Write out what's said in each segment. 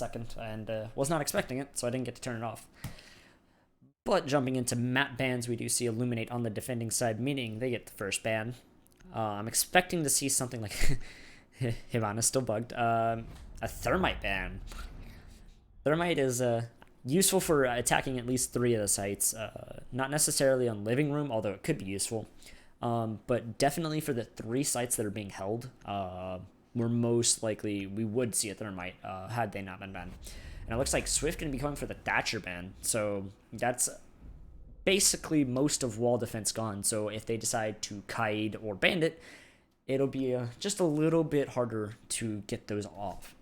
second, and was not expecting it, so I didn't get to turn it off. But jumping into map bans, we do see Illuminate on the defending side, meaning they get the first ban. I'm expecting to see something like Hibana's still bugged. A Thermite ban. Thermite is useful for attacking at least 3 of the sites. Not necessarily on Living Room, although it could be useful. But definitely for the 3 sites that are being held, we're most likely we would see a Thermite had they not been banned. And it looks like Swift going to be going for the Thatcher ban. So that's basically most of wall defense gone. So if they decide to kite or bandit, it'll be just a little bit harder to get those off.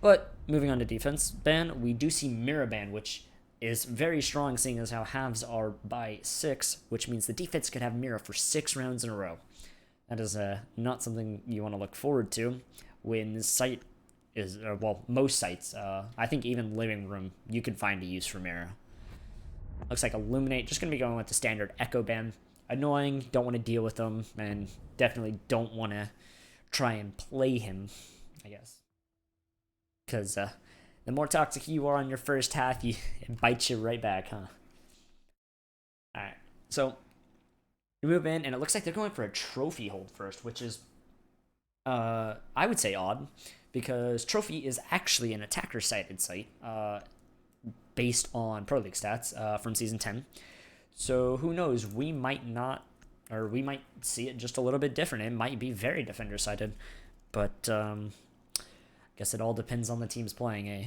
But moving on to defense ban, we do see mirror ban, which is very strong, seeing as how halves are by 6, which means the defense could have mirror for 6 rounds in a row. That is not something you want to look forward to when the site is, well, most sites, I think even Living Room, you could find a use for mirror. Looks like Illuminate, just going to be going with the standard Echo ban. Annoying, don't want to deal with them, and definitely don't want to try and play him, I guess. Because the more toxic you are on your first half, it bites you right back, huh? Alright, so we move in, and it looks like they're going for a trophy hold first, which is, I would say odd, because trophy is actually an attacker-sided site, based on Pro League stats from Season 10. So who knows, we might not, or we might see it just a little bit different. It might be very defender-sided, but I guess it all depends on the teams playing, eh?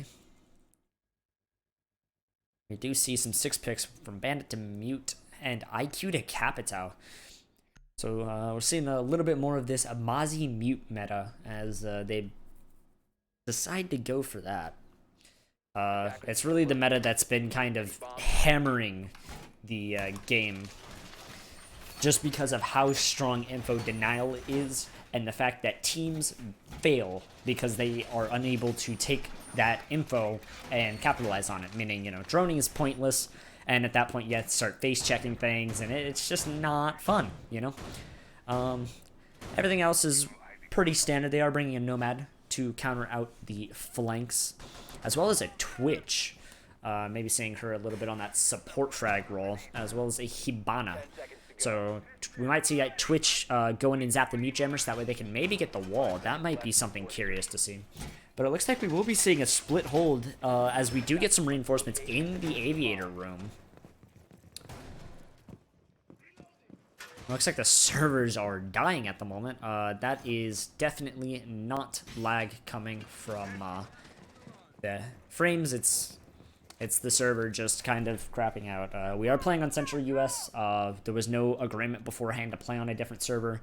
We do see some 6 picks from Bandit to Mute and IQ to Capitao. So we're seeing a little bit more of this Amazi Mute meta as they decide to go for that. It's really the meta that's been kind of hammering the game just because of how strong info denial is and the fact that teams fail because they are unable to take that info and capitalize on it, meaning, you know, droning is pointless, and at that point you have to start face checking things, and it's just not fun, you know. Everything else is pretty standard. They are bringing a Nomad to counter out the flanks, as well as a Twitch. Maybe seeing her a little bit on that support frag role, as well as a Hibana. So we might see that Twitch go in and zap the mute jammers, that way they can maybe get the wall. That might be something curious to see. But it looks like we will be seeing a split hold as we do get some reinforcements in the aviator room. Looks like the servers are dying at the moment. That is definitely not lag coming from the frames. It's the server just kind of crapping out. We are playing on Central US. There was no agreement beforehand to play on a different server,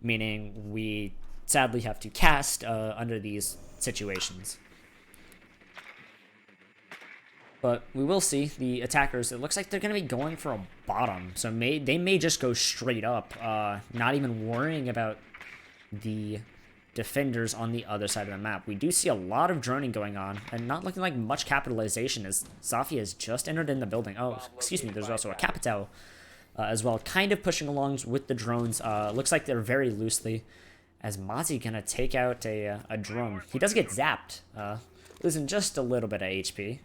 meaning we sadly have to cast under these situations. But we will see the attackers. It looks like they're going to be going for a bottom. So they may just go straight up, not even worrying about the defenders on the other side of the map. We do see a lot of droning going on, and not looking like much capitalization as Zafia has just entered in the building. Oh, excuse me, there's also a Capitao as well, kind of pushing along with the drones. Looks like they're very loosely, as Mazi gonna take out a drone. He does get zapped, losing just a little bit of HP.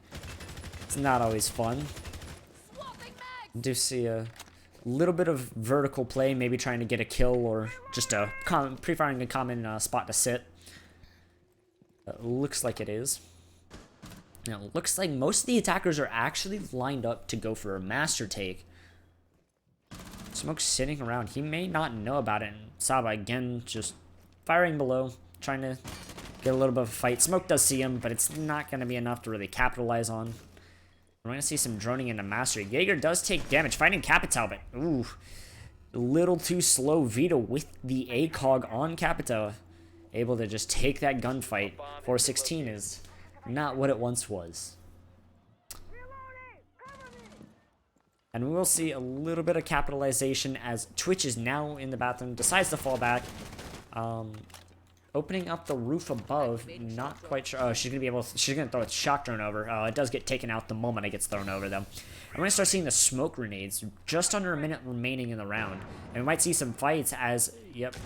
It's not always fun. Do see a little bit of vertical play, maybe trying to get a kill or just pre-firing a common spot to sit. Looks like it is. Now, it looks like most of the attackers are actually lined up to go for a master take. Smoke's sitting around. He may not know about it. And Saba, again, just firing below, trying to get a little bit of a fight. Smoke does see him, but it's not going to be enough to really capitalize on. We're going to see some droning into Mastery. Jaeger does take damage, fighting Capitao, but ooh, a little too slow. Vita with the ACOG on Capitao, able to just take that gunfight. 416 is not what it once was. And we will see a little bit of capitalization as Twitch is now in the bathroom, decides to fall back. Opening up the roof above, not quite sure. Oh, she's gonna throw a shock drone over. It does get taken out the moment it gets thrown over, though. I'm gonna start seeing the smoke grenades. Just under a minute remaining in the round, and we might see some fights. As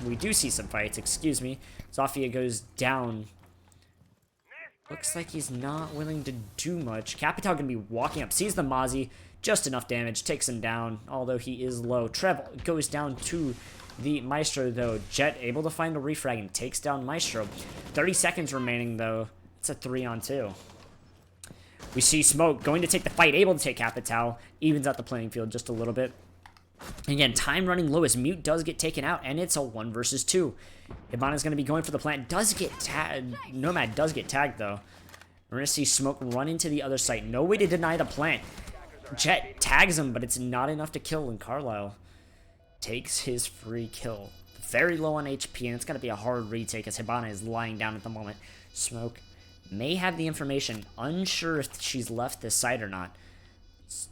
we do see some fights. Excuse me. Zafia goes down Looks like he's not willing to do much. Capitao gonna be walking up, sees the Mozzie, just enough damage, takes him down, although he is low. Trev goes down to the Maestro, though. Jet able to find a refrag and takes down Maestro. 30 seconds remaining, though. It's a 3-on-2. We see Smoke going to take the fight, able to take Capitao, evens out the playing field just a little bit. Again, time running low as Mute does get taken out, and it's a 1 versus 2. Hibana's going to be going for the plant. Does get tagged. Nomad does get tagged, though. We're going to see Smoke run into the other site. No way to deny the plant. Jet tags him, but it's not enough to kill, and Carlisle takes his free kill. Very low on HP, and it's going to be a hard retake as Hibana is lying down at the moment. Smoke may have the information. Unsure if she's left this site or not.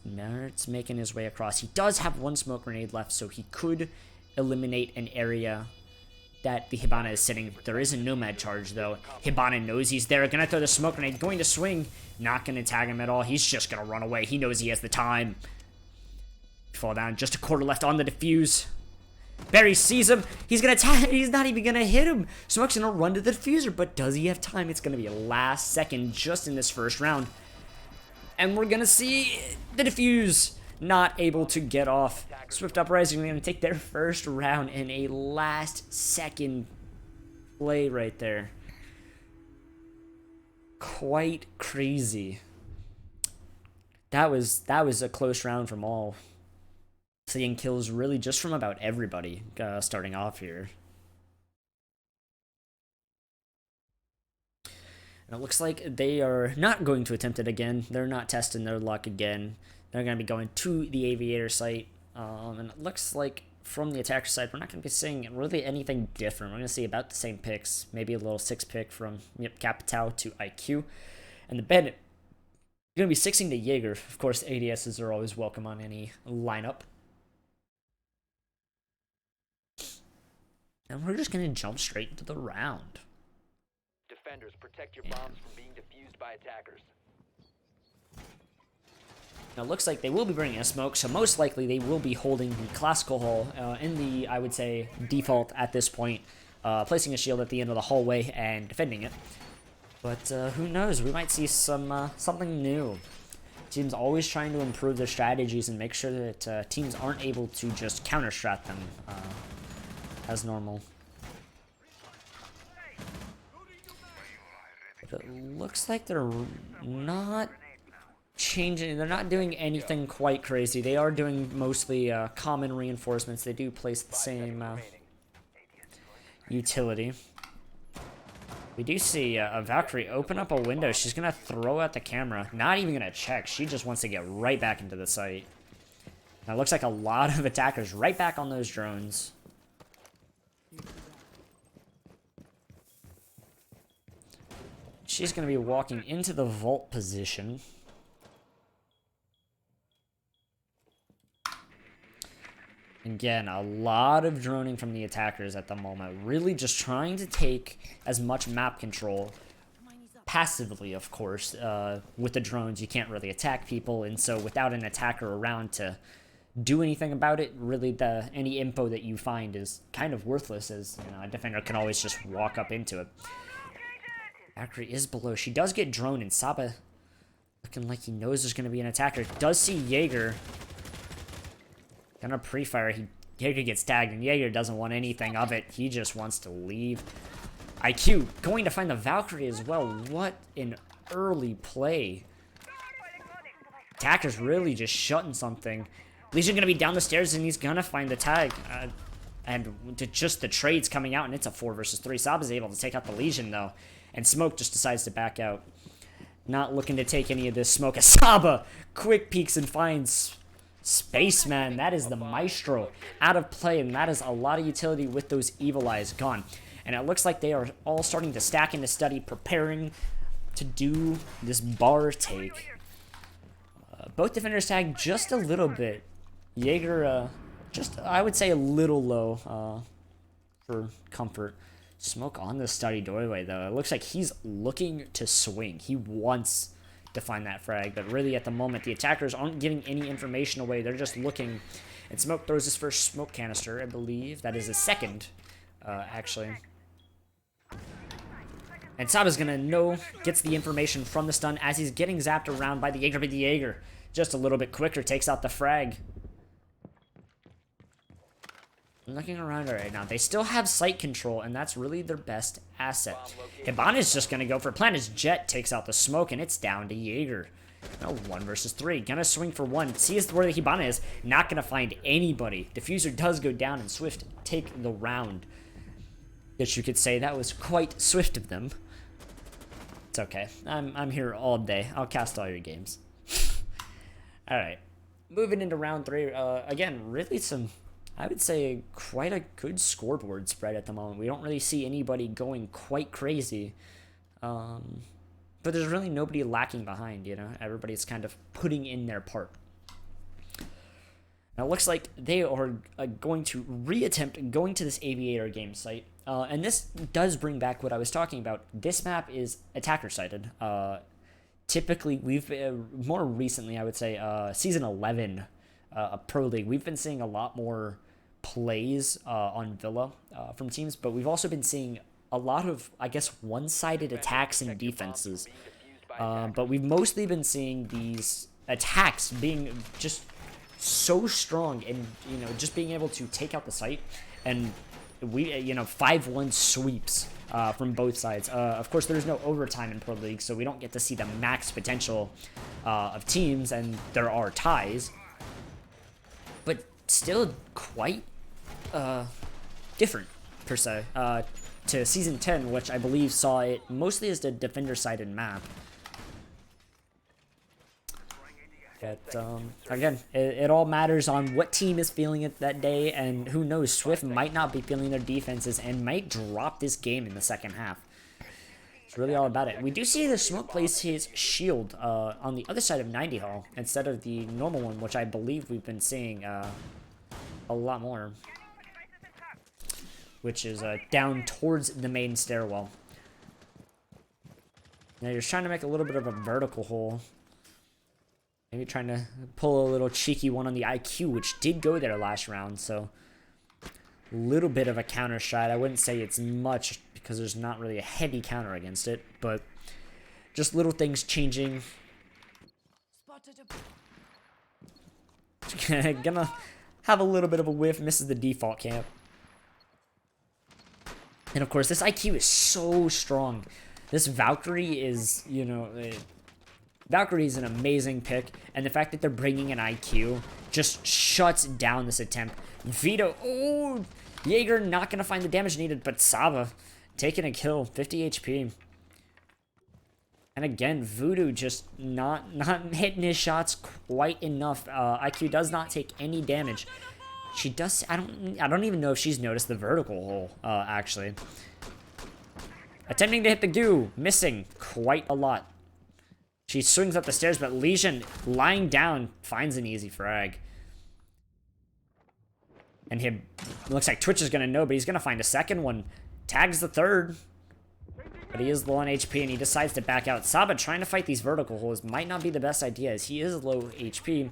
Merritt's making his way across. He does have 1 smoke grenade left, so he could eliminate an area that the Hibana is sitting. There is a Nomad charge, though. Hibana knows he's there. Gonna throw the smoke grenade. Going to swing. Not gonna tag him at all. He's just gonna run away. He knows he has the time. Fall down. Just a quarter left on the defuse. Barry sees him. He's gonna tag. He's not even gonna hit him. Smoke's gonna run to the diffuser, but does he have time? It's gonna be a last second just in this first round. And we're gonna see the defuse not able to get off. Swift Uprising are gonna take their first round in a last second play right there. Quite crazy. That was a close round from all. Seeing kills really just from about everybody starting off here. And it looks like they are not going to attempt it again. They're not testing their luck again. They're going to be going to the Aviator site. And it looks like from the attacker side, we're not going to be seeing really anything different. We're going to see about the same picks. Maybe a little 6 pick from Capitao to IQ. And the Bennett going to be 6ing to Jaeger. Of course, ADSs are always welcome on any lineup. And we're just going to jump straight into the round. Defenders, protect your bombs from being defused by attackers. Now, it looks like they will be bringing a smoke, so most likely they will be holding the classical hall in the, I would say, default at this point, placing a shield at the end of the hallway and defending it. But who knows? We might see some something new. Teams always trying to improve their strategies and make sure that teams aren't able to just counter-strat them as normal. But it looks like they're not changing. They're not doing anything quite crazy. They are doing mostly common reinforcements. They do place the same utility. We do see a Valkyrie open up a window. She's going to throw at the camera. Not even going to check. She just wants to get right back into the site. Now, it looks like a lot of attackers right back on those drones. She's going to be walking into the vault position. Again, a lot of droning from the attackers at the moment. Really just trying to take as much map control. Passively, of course. With the drones, you can't really attack people. And so without an attacker around to do anything about it, really any info that you find is kind of worthless, as a defender can always just walk up into it. Valkyrie is below. She does get droned, and Saba looking like he knows there's going to be an attacker. Does see Jaeger. Gonna pre-fire. Jaeger gets tagged, and Jaeger doesn't want anything of it. He just wants to leave. IQ going to find the Valkyrie as well. What an early play. Attacker's really just shutting something. Legion gonna be down the stairs, and he's gonna find the tag. And just the trades coming out, and it's a 4 versus 3. Saba's able to take out the Legion, though. And Smoke just decides to back out. Not looking to take any of this smoke. Saba quick peeks and finds Spaceman. That is the Maestro out of play, and that is a lot of utility with those Evil Eyes gone. And it looks like they are all starting to stack into study, preparing to do this bar take. Both defenders tag just a little bit. Jaeger, just, I would say, a little low for comfort. Smoke on the study doorway, though. It looks like he's looking to swing. He wants to find that frag, but really at the moment, the attackers aren't giving any information away. They're just looking. And Smoke throws his first smoke canister, I believe. That is his second, actually. And Saba's gonna know, gets the information from the stun as he's getting zapped around by the Jaeger, but the Jaeger just a little bit quicker takes out the frag. Looking around right now, they still have sight control, and that's really their best asset. Hibana's just gonna go for Planet's Jet, takes out the smoke, and it's down to Jaeger. No, 1 versus 3. Gonna swing for 1. Sees where the Hibana is. Not gonna find anybody. Diffuser does go down, and Swift take the round. Guess you could say that was quite swift of them. It's okay. I'm here all day. I'll cast all your games. Alright. Moving into round 3. Again, really some, I would say, quite a good scoreboard spread at the moment. We don't really see anybody going quite crazy. But there's really nobody lacking behind, you know? Everybody's kind of putting in their part. Now, it looks like they are going to reattempt going to this Aviator game site. And this does bring back what I was talking about. This map is attacker-sided. Typically, we've... more recently, I would say, Season 11 of Pro League, we've been seeing a lot more plays on Villa from teams, but we've also been seeing a lot of, I guess, one-sided attacks and defenses. But we've mostly been seeing these attacks being just so strong and, you know, just being able to take out the site and, we, you know, 5-1 sweeps from both sides. Of course, there's no overtime in Pro League, so we don't get to see the max potential of teams, and there are ties. But still quite different, per se, to Season 10, which I believe saw it mostly as the defender-sided map. But, again, it all matters on what team is feeling it that day, and who knows, Swift might not be feeling their defenses and might drop this game in the second half. It's really all about it. We do see the Smoke place his shield on the other side of 90 Hall instead of the normal one, which I believe we've been seeing a lot more. Which is down towards the main stairwell. Now you're trying to make a little bit of a vertical hole. Maybe trying to pull a little cheeky one on the IQ, which did go there last round, so a little bit of a counter shot. I wouldn't say it's much because there's not really a heavy counter against it, but just little things changing. Gonna have a little bit of a whiff, misses the default camp. And of course, this IQ is so strong. This Valkyrie is, you know, Valkyrie is an amazing pick, and the fact that they're bringing an IQ just shuts down this attempt. Vito, oh, Jaeger not gonna find the damage needed, but Saba taking a kill, 50 HP. And again, Voodoo just not hitting his shots quite enough. IQ does not take any damage. She does. I don't even know if she's noticed the vertical hole. Actually, attempting to hit the goo, missing quite a lot. She swings up the stairs, but Legion, lying down, finds an easy frag. And him, looks like Twitch is gonna know, but he's gonna find a second one. Tags the third, but he is low on HP, and he decides to back out. Saba trying to fight these vertical holes might not be the best idea, as he is low HP,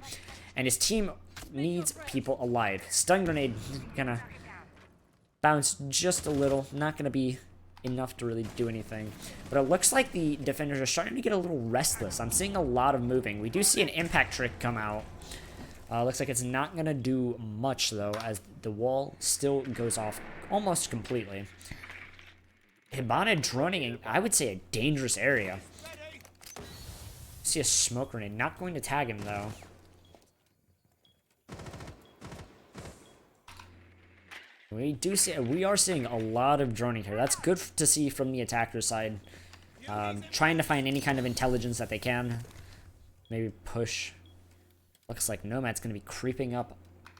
and his team needs people alive. Stun grenade gonna bounce just a little, not gonna be enough to really do anything. But it looks like the defenders are starting to get a little restless. I'm seeing a lot of moving. We do see an impact trick come out. Looks like it's not gonna do much though, as the wall still goes off almost completely. Hibana droning in, I would say, a dangerous area. See a smoke grenade, not going to tag him though. We are seeing a lot of droning here. That's good to see from the attacker side. Trying to find any kind of intelligence that they can. Maybe push. Looks like Nomad's going to be creeping up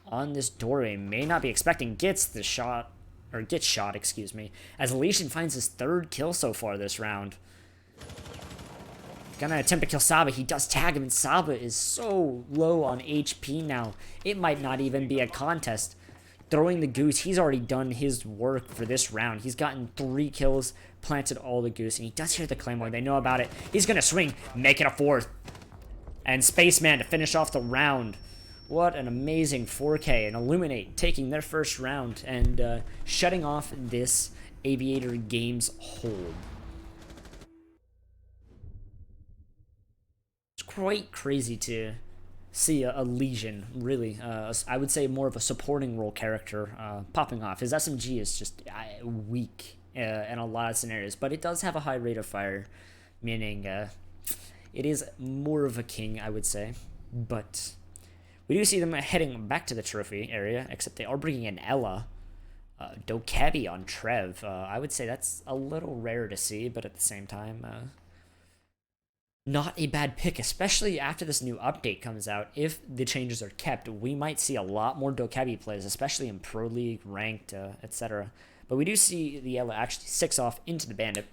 on this doorway. May not be expecting. Gets shot, excuse me. As Legion finds his third kill so far this round. Gonna attempt to kill Saba. He does tag him, and Saba is so low on HP now. It might not even be a contest. Throwing the goose, he's already done his work for this round. He's gotten 3 kills, planted all the goose, and he does hear the claymore. They know about it. He's gonna swing, make it a 4th. And Spaceman to finish off the round. What an amazing 4K. And Illuminate taking their first round and shutting off this Aviator Games hold. quite crazy to see a Legion, really. I would say more of a supporting role character popping off. His SMG is just weak in a lot of scenarios, but it does have a high rate of fire, meaning it is more of a king, I would say. But we do see them heading back to the trophy area, except they are bringing in Ella. Dokebi on Trev. I would say that's a little rare to see, but at the same time, not a bad pick, especially after this new update comes out. If the changes are kept, we might see a lot more Dokebi plays, especially in Pro League, Ranked, etc. But we do see the Ella actually 6 off into the Bandit.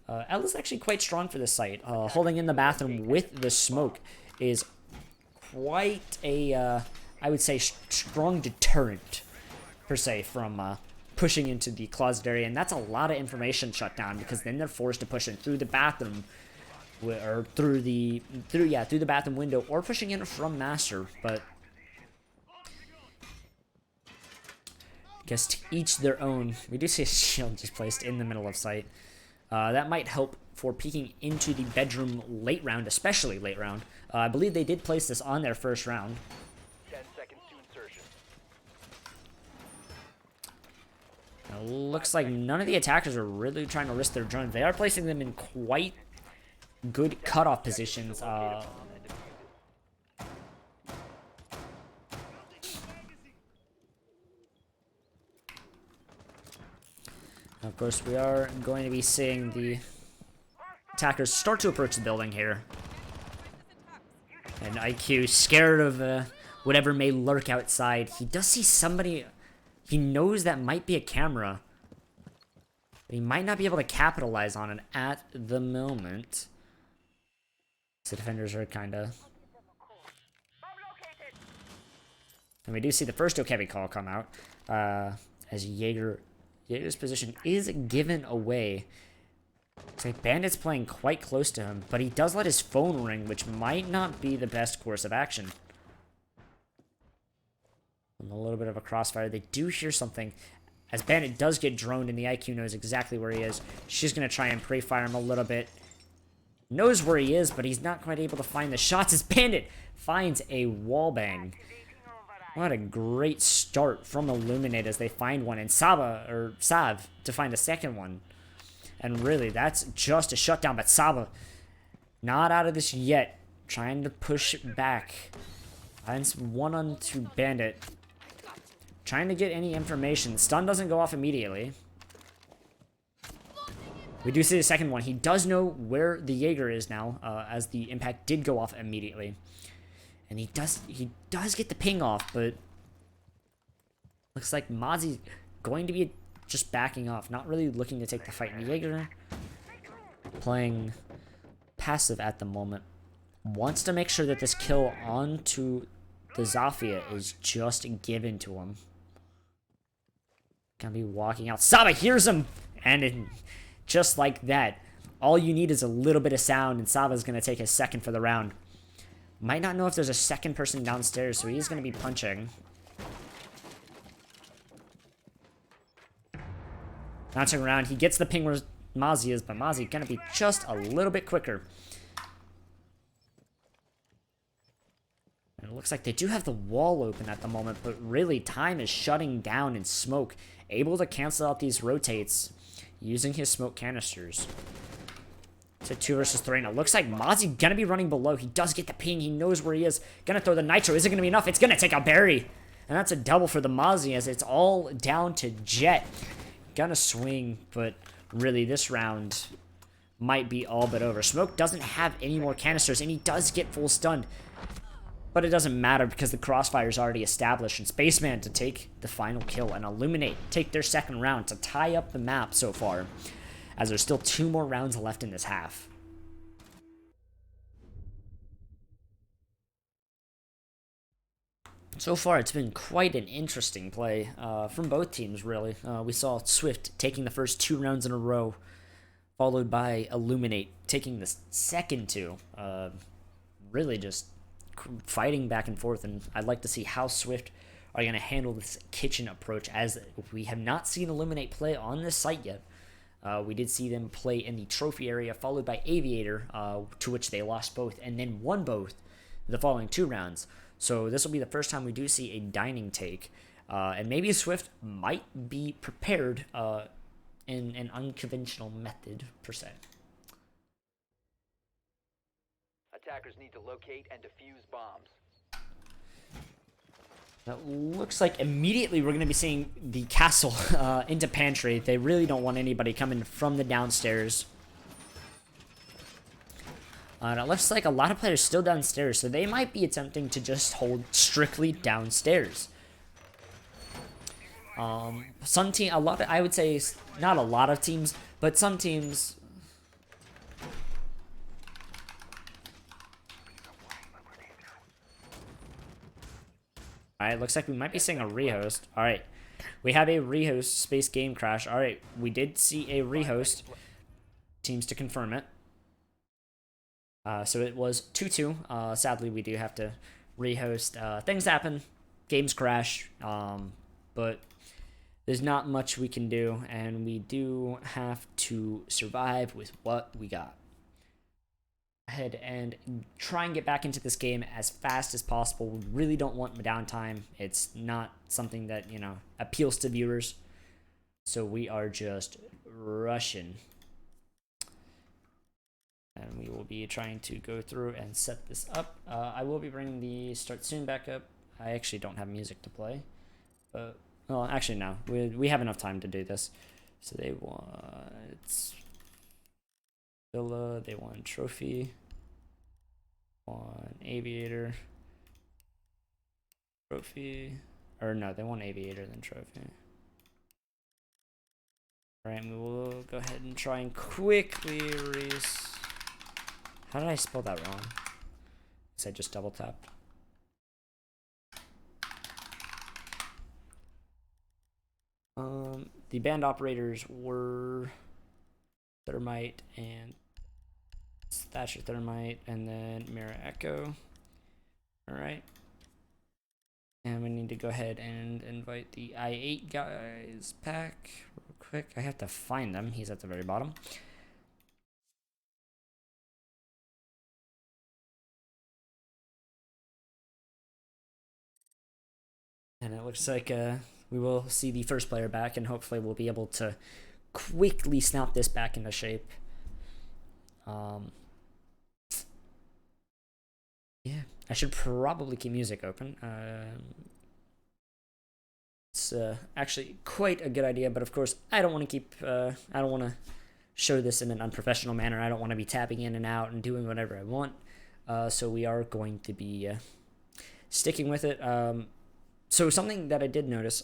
Ella's actually quite strong for this site. Holding in the bathroom with the smoke is quite a, I would say, strong deterrent, per se, from pushing into the closet area. And that's a lot of information shut down, because then they're forced to push in through the bathroom, or through the bathroom window, or pushing in from Master. But I guess to each their own. We do see a shield just placed in the middle of sight. That might help for peeking into the bedroom late round, especially late round. I believe they did place this on their first round. 10 seconds to insertion. Looks like none of the attackers are really trying to risk their drones. They are placing them in quite good cutoff positions. Of course, we are going to be seeing the attackers start to approach the building here. And IQ, scared of whatever may lurk outside. He does see somebody. He knows that might be a camera. But he might not be able to capitalize on it at the moment. So defenders are kind of... And we do see the first Dokebi call come out. As Jaeger's position is given away. It's like Bandit's playing quite close to him, but he does let his phone ring, which might not be the best course of action. And a little bit of a crossfire. They do hear something. As Bandit does get droned, and the IQ knows exactly where he is. She's going to try and pre-fire him a little bit. Knows where he is, but he's not quite able to find the shots as Bandit finds a wallbang. What a great start from Illuminate as they find one, and Sav to find a second one. And really, that's just a shutdown, but Saba not out of this yet. Trying to push back. Finds one onto Bandit. Trying to get any information. Stun doesn't go off immediately. We do see the second one. He does know where the Jaeger is now, as the impact did go off immediately. And he does get the ping off, but looks like Mozzie's going to be just backing off, not really looking to take the fight. And Jaeger playing passive at the moment. Wants to make sure that this kill onto the Zafia is just given to him. Gonna be walking out. Saba hears him! And just like that, all you need is a little bit of sound, and Saba's gonna take his second for the round. Might not know if there's a second person downstairs, so he's gonna be punching. Bouncing around, he gets the ping where Mozzie is, but Mozzie gonna be just a little bit quicker. And it looks like they do have the wall open at the moment, but really time is shutting down in smoke. Able to cancel out these rotates using his smoke canisters. It's a 2 versus 3, and it looks like Mozzie gonna be running below. He does get the ping, he knows where he is. Gonna throw the nitro, is it gonna be enough? It's gonna take out Barry. And that's a double for the Mozzie as it's all down to Jet. Gonna swing, but really this round might be all but over. Smoke doesn't have any more canisters, and he does get full stunned. But it doesn't matter because the crossfire is already established, and Spaceman to take the final kill and Illuminate take their second round to tie up the map so far, as there's still 2 more rounds left in this half. So far, it's been quite an interesting play from both teams, really. We saw Swift taking the first 2 rounds in a row, followed by Illuminate taking the second 2. Really just fighting back and forth, and I'd like to see how Swift are going to handle this kitchen approach, as we have not seen Illuminate play on this site yet. We did see them play in the trophy area, followed by Aviator, to which they lost both, and then won both the following 2 rounds. So this will be the first time we do see a dining take. And maybe Swift might be prepared in an unconventional method, per se. Attackers need to locate and defuse bombs. That looks like immediately we're going to be seeing the castle into pantry. They really don't want anybody coming from the downstairs. And it looks like a lot of players still downstairs, so they might be attempting to just hold strictly downstairs. Some team, I would say, not a lot of teams, but some teams. Alright, looks like we might be seeing a rehost. Alright, we have a rehost space game crash. Alright, we did see a rehost. Teams to confirm it. So it was 2-2. Sadly, we do have to rehost. Things happen. Games crash. But there's not much we can do. And we do have to survive with what we got. Ahead and try and get back into this game as fast as possible. We really don't want downtime. It's not something that, you know, appeals to viewers. So we are just rushing. And we will be trying to go through and set this up. I will be bringing the start soon back up. I actually don't have music to play. But, well, actually, no. We have enough time to do this. So they want... It's Villa, they won Trophy. Won Aviator. Trophy. Or no, they won Aviator, then Trophy. Alright, we will go ahead and try and quickly erase... How did I spell that wrong? Because I just double tapped. The band operators were Thermite and Thatcher Thermite, and then Mirror Echo. Alright. And we need to go ahead and invite the I8 guys back real quick. I have to find them. He's at the very bottom. And it looks like we will see the first player back, and hopefully we'll be able to quickly snap this back into shape. Yeah, I should probably keep music open. It's actually quite a good idea, but of course I don't want to keep. I don't want to show this in an unprofessional manner. I don't want to be tapping in and out and doing whatever I want. So we are going to be sticking with it. So something that I did notice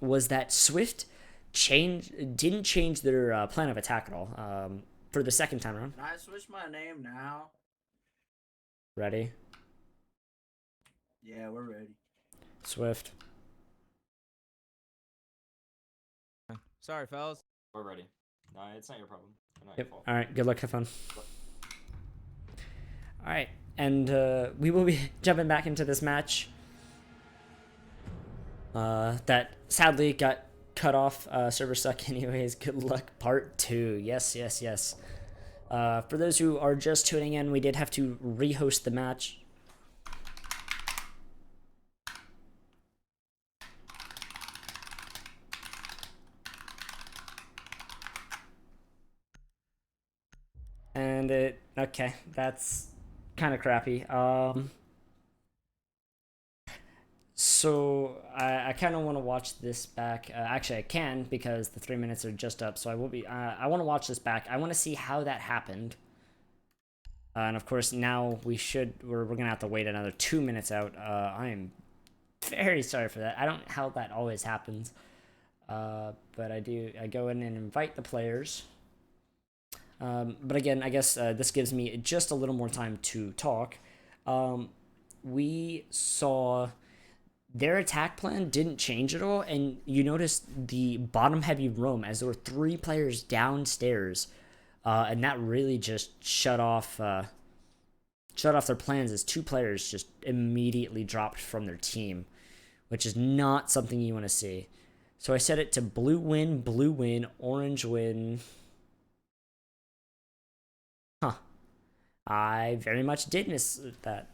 was that Swift didn't change their plan of attack at all for the second time around. Can I switch my name now? Ready? Yeah, we're ready. Swift. Sorry, fellas. We're ready. No, it's not your problem. Not Yep. your fault. All right. Good luck. Have fun. All right, and we will be jumping back into this match. That sadly got cut off. Server suck anyways. Good luck part 2. Yes, yes, yes. For those who are just tuning in, we did have to rehost the match. And okay, that's kind of crappy. So I kind of want to watch this back. Actually, I can because the 3 minutes are just up. So I will be. I want to watch this back. I want to see how that happened. And of course, now we're gonna have to wait another 2 minutes out. I am very sorry for that. I don't know how that always happens. But I do. I go in and invite the players. But again, I guess this gives me just a little more time to talk. We saw. Their attack plan didn't change at all, and you noticed the bottom-heavy roam as there were 3 players downstairs, and that really just shut off their plans as 2 players just immediately dropped from their team, which is not something you want to see. So I set it to blue win, orange win. Huh. I very much did miss that.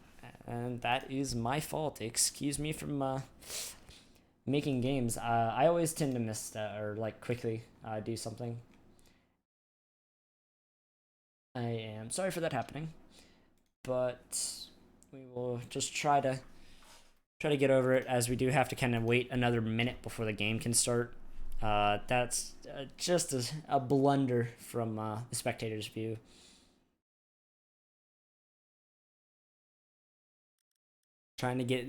And that is my fault. Excuse me from making games. I always tend to miss that or like quickly do something. I am sorry for that happening, but we will just try to get over it, as we do have to kind of wait another minute before the game can start. That's just a blunder from the spectator's view. Trying to get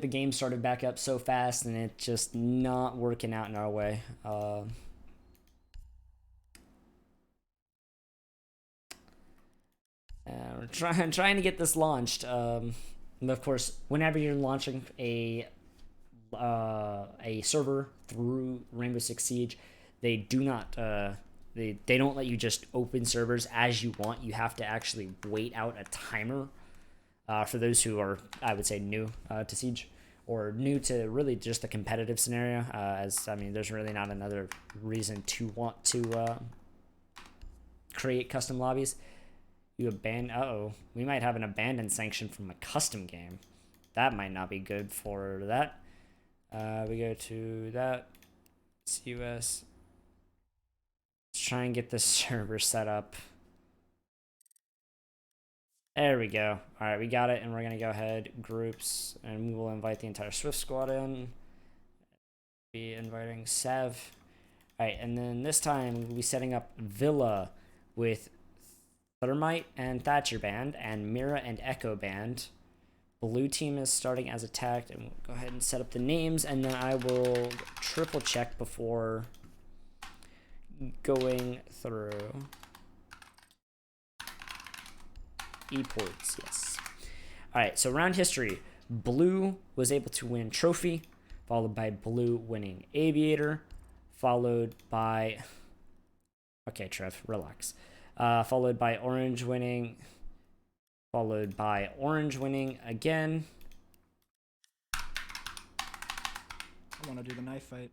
the game started back up so fast, and it's just not working out in our way. We're trying to get this launched. Of course, whenever you're launching a server through Rainbow Six Siege, they do not they don't let you just open servers as you want. You have to actually wait out a timer. For those who are, I would say, new to Siege, or new to really just the competitive scenario, as I mean, there's really not another reason to want to create custom lobbies. You abandon. Uh-oh, we might have an abandon sanction from a custom game. That might not be good for that. We go to that. CUS. Let's try and get this server set up. There we go. All right, we got it, and we're gonna go ahead groups, and we will invite the entire Swift squad in. Be inviting Sev. All right, and then this time we'll be setting up Villa with Thermite and Thatcher band, and Mira and Echo band. Blue team is starting as attacked, and we'll go ahead and set up the names, and then I will triple check before going through. eSports, yes. All right, so round history. Blue was able to win trophy, followed by blue winning aviator, followed by, okay, Trev, relax. Followed by orange winning, followed by orange winning again. I want to do the knife fight.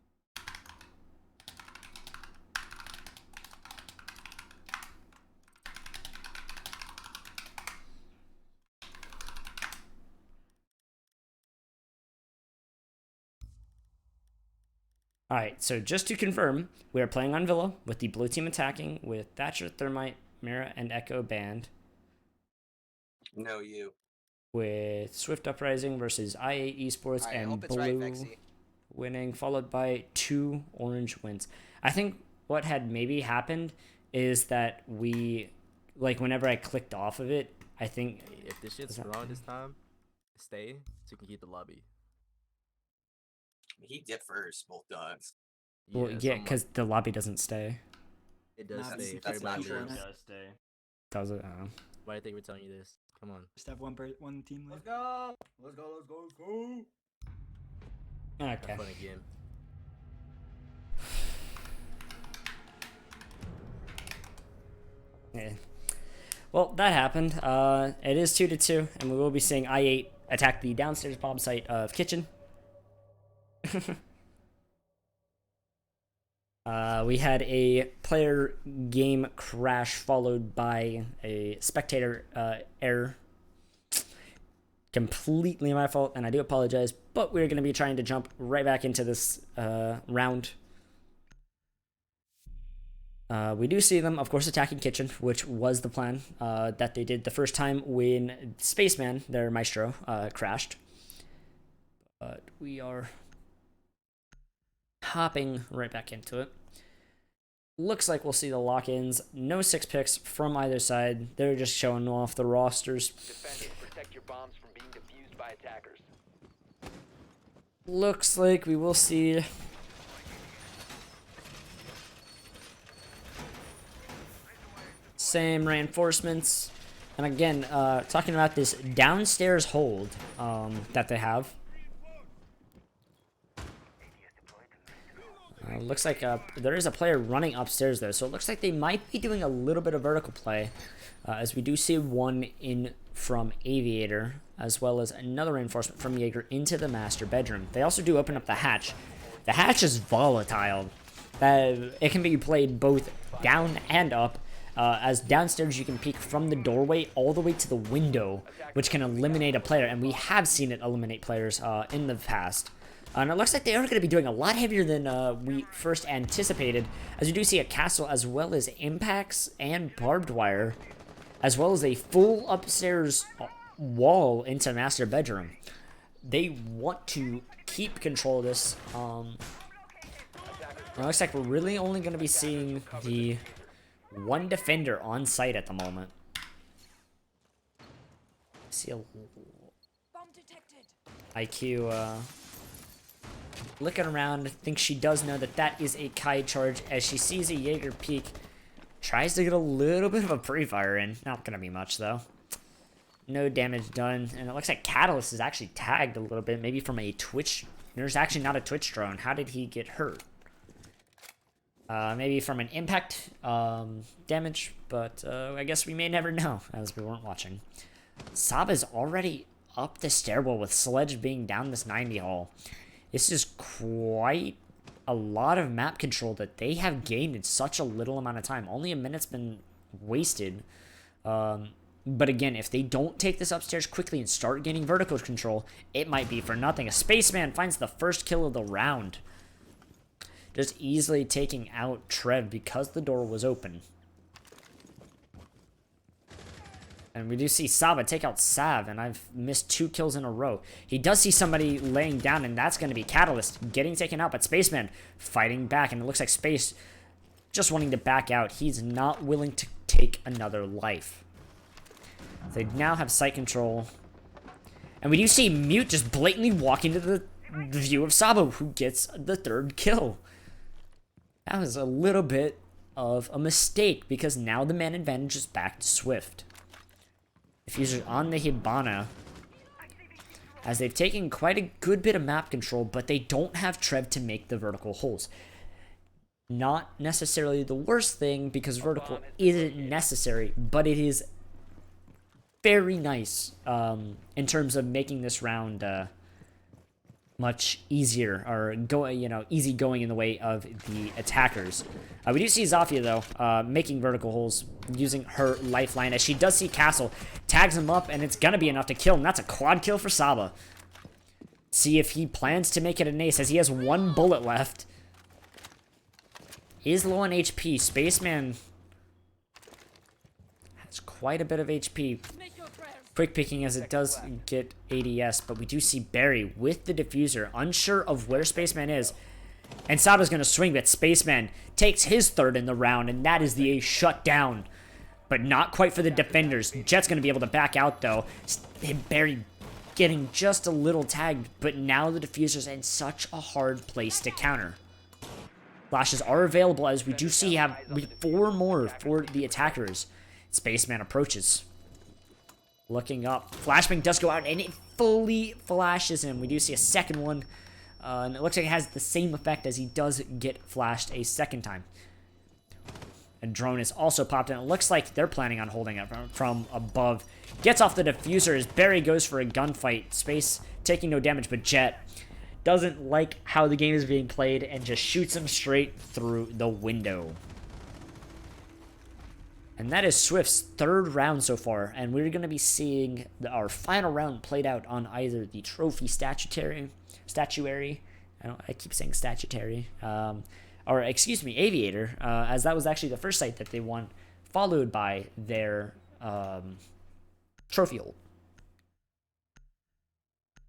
All right, so just to confirm, we are playing on Villa with the blue team attacking with Thatcher, Thermite, Mira, and Echo band. No, you. With Swift Uprising versus I8 eSports and blue winning, followed by 2 orange wins. I think what had maybe happened is that we, like, whenever I clicked off of it, I think... If this shit's wrong this time, stay so you can keep the lobby. He dipped first both times. Well, yeah, because the lobby doesn't stay. It does Nah, stay. that's not people true. in it. Does stay. Does it? Why do you think we're telling you this? Come on. Just have one team Let's left. go. Let's go. Let's go. Let's go. Okay. Have fun again. Yeah. Well, that happened. It is 2-2, and we will be seeing I8 attack the downstairs bomb site of Kitchen. We had a player game crash followed by a spectator error. Completely my fault, and I do apologize, but we're going to be trying to jump right back into this round. We do see them, of course, attacking Kitchen, which was the plan that they did the first time when Spaceman, their maestro, crashed. But we are hopping right back into it. Looks like we'll see the lock-ins. No 6 picks from either side. They're just showing off the rosters. Defenders, protect your bombs from being defused by attackers. Looks like we will see same reinforcements. And again, talking about this downstairs hold that they have. Looks like there is a player running upstairs though, so it looks like they might be doing a little bit of vertical play, as we do see one in from Aviator, as well as another reinforcement from Jaeger into the master bedroom. They also do open up the hatch, The hatch is volatile. It can be played both down and up. As downstairs, you can peek from the doorway all the way to the window, which can eliminate a player, and we have seen it eliminate players in the past. And it looks like they are going to be doing a lot heavier than we first anticipated, as we do see a castle as well as impacts and barbed wire, as well as a full upstairs wall into master bedroom. They want to keep control of this. It looks like we're really only going to be seeing the one defender on site at the moment. See a IQ looking around. I think she does know that that is a Kai charge as she sees a Jaeger peek. Tries to get a little bit of a pre-fire in. Not going to be much though. No damage done. And it looks like Catalyst is actually tagged a little bit. Maybe from a Twitch. There's actually not a Twitch drone. How did he get hurt? Maybe from an impact damage, but I guess we may never know as we weren't watching. Saba's already up the stairwell with Sledge being down this 90 hall. This is quite a lot of map control that they have gained in such a little amount of time. Only a minute's been wasted. But again, if they don't take this upstairs quickly and start gaining vertical control, it might be for nothing. A Spaceman finds the first kill of the round. Just easily taking out Trev because the door was open. And we do see Saba take out Sav, and I've missed 2 kills in a row. He does see somebody laying down, and that's going to be Catalyst getting taken out, but Spaceman fighting back, and it looks like Space just wanting to back out. He's not willing to take another life. They now have sight control. And we do see Mute just blatantly walk into the view of Saba, who gets the 3rd kill. That was a little bit of a mistake, because now the man advantage is back to Swift. Diffuser on the Hibana, as they've taken quite a good bit of map control, but they don't have Trev to make the vertical holes. Not necessarily the worst thing, because vertical isn't necessary, but it is very nice in terms of making this round much easier, or easy going in the way of the attackers. We do see Zafia though making vertical holes using her lifeline, as she does see Castle, tags him up, and it's gonna be enough to kill him. That's a quad kill for Saba. See if he plans to make it an ace, as he has 1 bullet left. Is low on HP. Spaceman has quite a bit of HP. Quick picking as it does get ADS, but we do see Barry with the diffuser, unsure of where Spaceman is. And Saba's going to swing, but Spaceman takes his 3rd in the round, and that is the ace shut down. But not quite for the defenders. Jet's going to be able to back out, though. Barry getting just a little tagged, but now the diffuser's in such a hard place to counter. Flashes are available, as we do see have 4 more for the attackers. Spaceman approaches. Looking up. Flashbang does go out, and it fully flashes him. We do see a 2nd one. And it looks like it has the same effect, as he does get flashed a 2nd time. A drone is also popped in. It looks like they're planning on holding it from above. Gets off the diffuser as Barry goes for a gunfight. Space taking no damage, but Jet doesn't like how the game is being played and just shoots him straight through the window. And that is Swift's 3rd round so far, and we're going to be seeing our final round played out on either the trophy statuary, I keep saying statuary, or excuse me, aviator, as that was actually the first site that they won, followed by their trophy hold.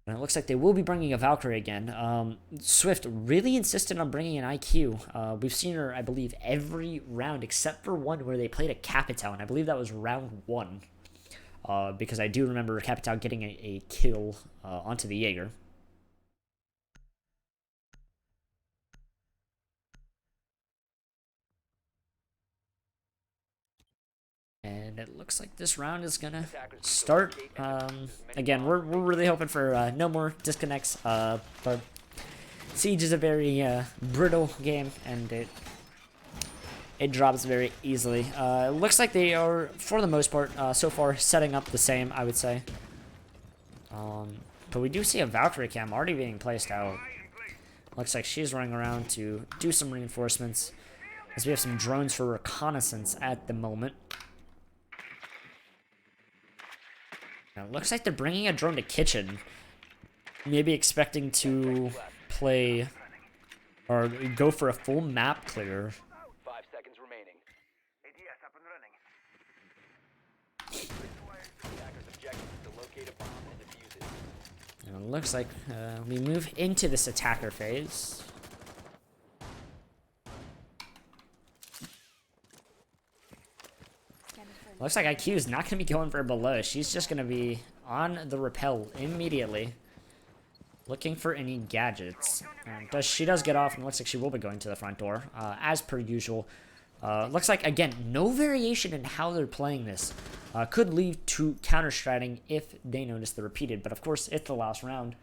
And it looks like they will be bringing a Valkyrie again. Swift really insisted on bringing an IQ. We've seen her, I believe, every round except for one where they played a Capital, and I believe that was round 1. Because I do remember Capital getting a kill onto the Jaeger. And it looks like this round is gonna start. Again, we're really hoping for no more disconnects. But Siege is a very brittle game, and it drops very easily. It looks like they are, for the most part, so far setting up the same, I would say. But we do see a Valkyrie cam already being placed out. Looks like she's running around to do some reinforcements, as we have some drones for reconnaissance at the moment. Now, it looks like they're bringing a drone to kitchen. Maybe expecting to play or go for a full map clear. 5 seconds remaining. ADS up and running. Attackers' objective is to locate a bomb and defuse it. And it looks like we move into this attacker phase. Looks like IQ is not going to be going for below. She's just going to be on the rappel immediately, looking for any gadgets. She does get off, and looks like she will be going to the front door, as per usual. Looks like, again, no variation in how they're playing this. Could lead to counter-stratting if they notice the repeated, but of course, it's the last round,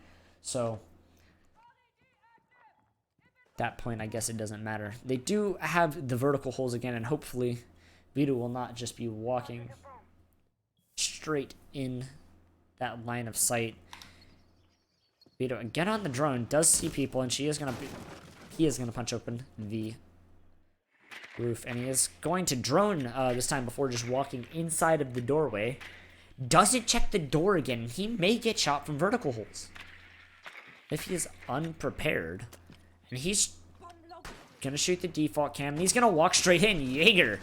so at that point, I guess it doesn't matter. They do have the vertical holes again, and hopefully Vito will not just be walking straight in that line of sight. Vito again on the drone, does see people, and he is gonna punch open the roof, and he is going to drone this time before just walking inside of the doorway. Doesn't check the door again. He may get shot from vertical holes if he is unprepared, and he's gonna shoot the default cam, and he's gonna walk straight in. Jaeger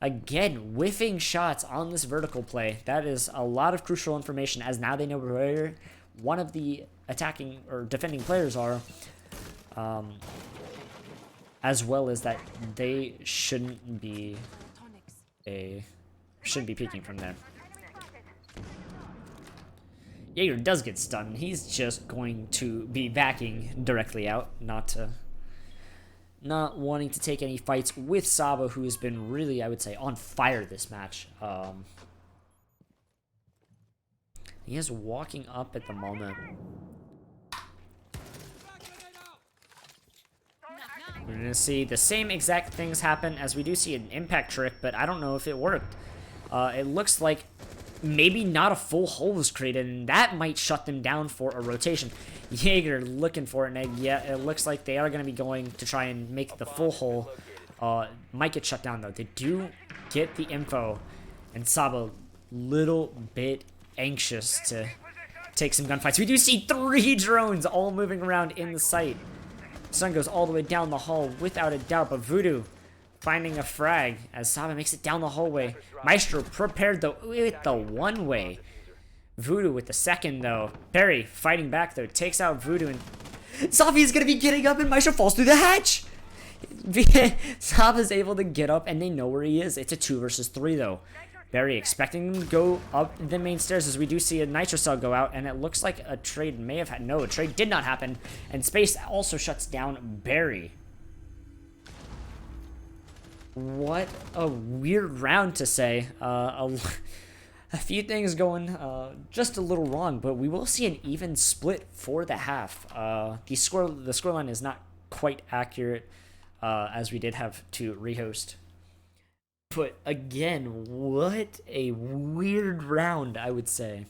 again whiffing shots on this vertical play. That is a lot of crucial information, as now they know where one of the attacking or defending players are, as well as that they shouldn't be peeking from there. Jaeger does get stunned. He's just going to be backing directly out, not wanting to take any fights with Saba, who has been really, I would say, on fire this match. He is walking up at the moment. We're going to see the same exact things happen as we do see an impact trick, but I don't know if it worked. It looks like maybe not a full hole was created, and that might shut them down for a rotation. Jaeger looking for it, and yeah, it looks like they are going to be going to try and make the full hole. Might get shut down, though. They do get the info, and Saba little bit anxious to take some gunfights. We do see 3 drones all moving around in the site. Sun goes all the way down the hall without a doubt, but Voodoo finding a frag as Saba makes it down the hallway. Maestro prepared though with the one-way. Voodoo with the second though. Perry fighting back though, takes out Voodoo, and Sabi is gonna be getting up and Maestro falls through the hatch. Saba's able to get up and they know where he is. It's a 2 versus 3 though. Barry expecting him to go up the main stairs as we do see a Nitro Cell go out, and it looks like a trade may have had. No, a trade did not happen, and Space also shuts down Barry. What a weird round to say. A few things going just a little wrong, but we will see an even split for the half. The scoreline is not quite accurate, as we did have to rehost. But again, what a weird round, I would say.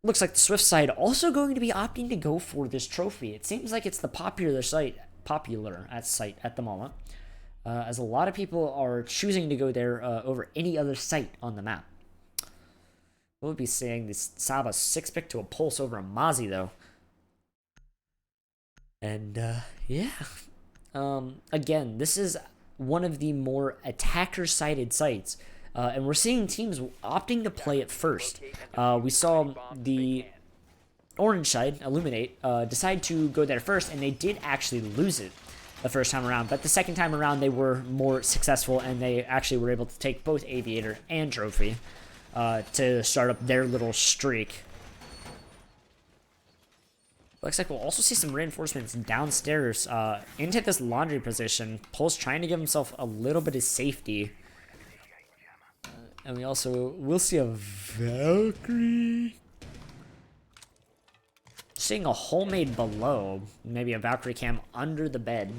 Looks like the Swift side also going to be opting to go for this trophy. It seems like it's the popular site at the moment, as a lot of people are choosing to go there over any other site on the map. We'll be seeing this Saba 6-pick to a pulse over a Mozzie though. And yeah, again, this is one of the more attacker-sided sites, and we're seeing teams opting to play it first. We saw the orange side, Illuminate, decide to go there first, and they did actually lose it the first time around, but the second time around they were more successful, and they actually were able to take both Aviator and Trophy to start up their little streak. Looks like we'll also see some reinforcements downstairs into this laundry position. Pulse trying to give himself a little bit of safety. And we also will see a Valkyrie. Seeing a hole made below. Maybe a Valkyrie cam under the bed.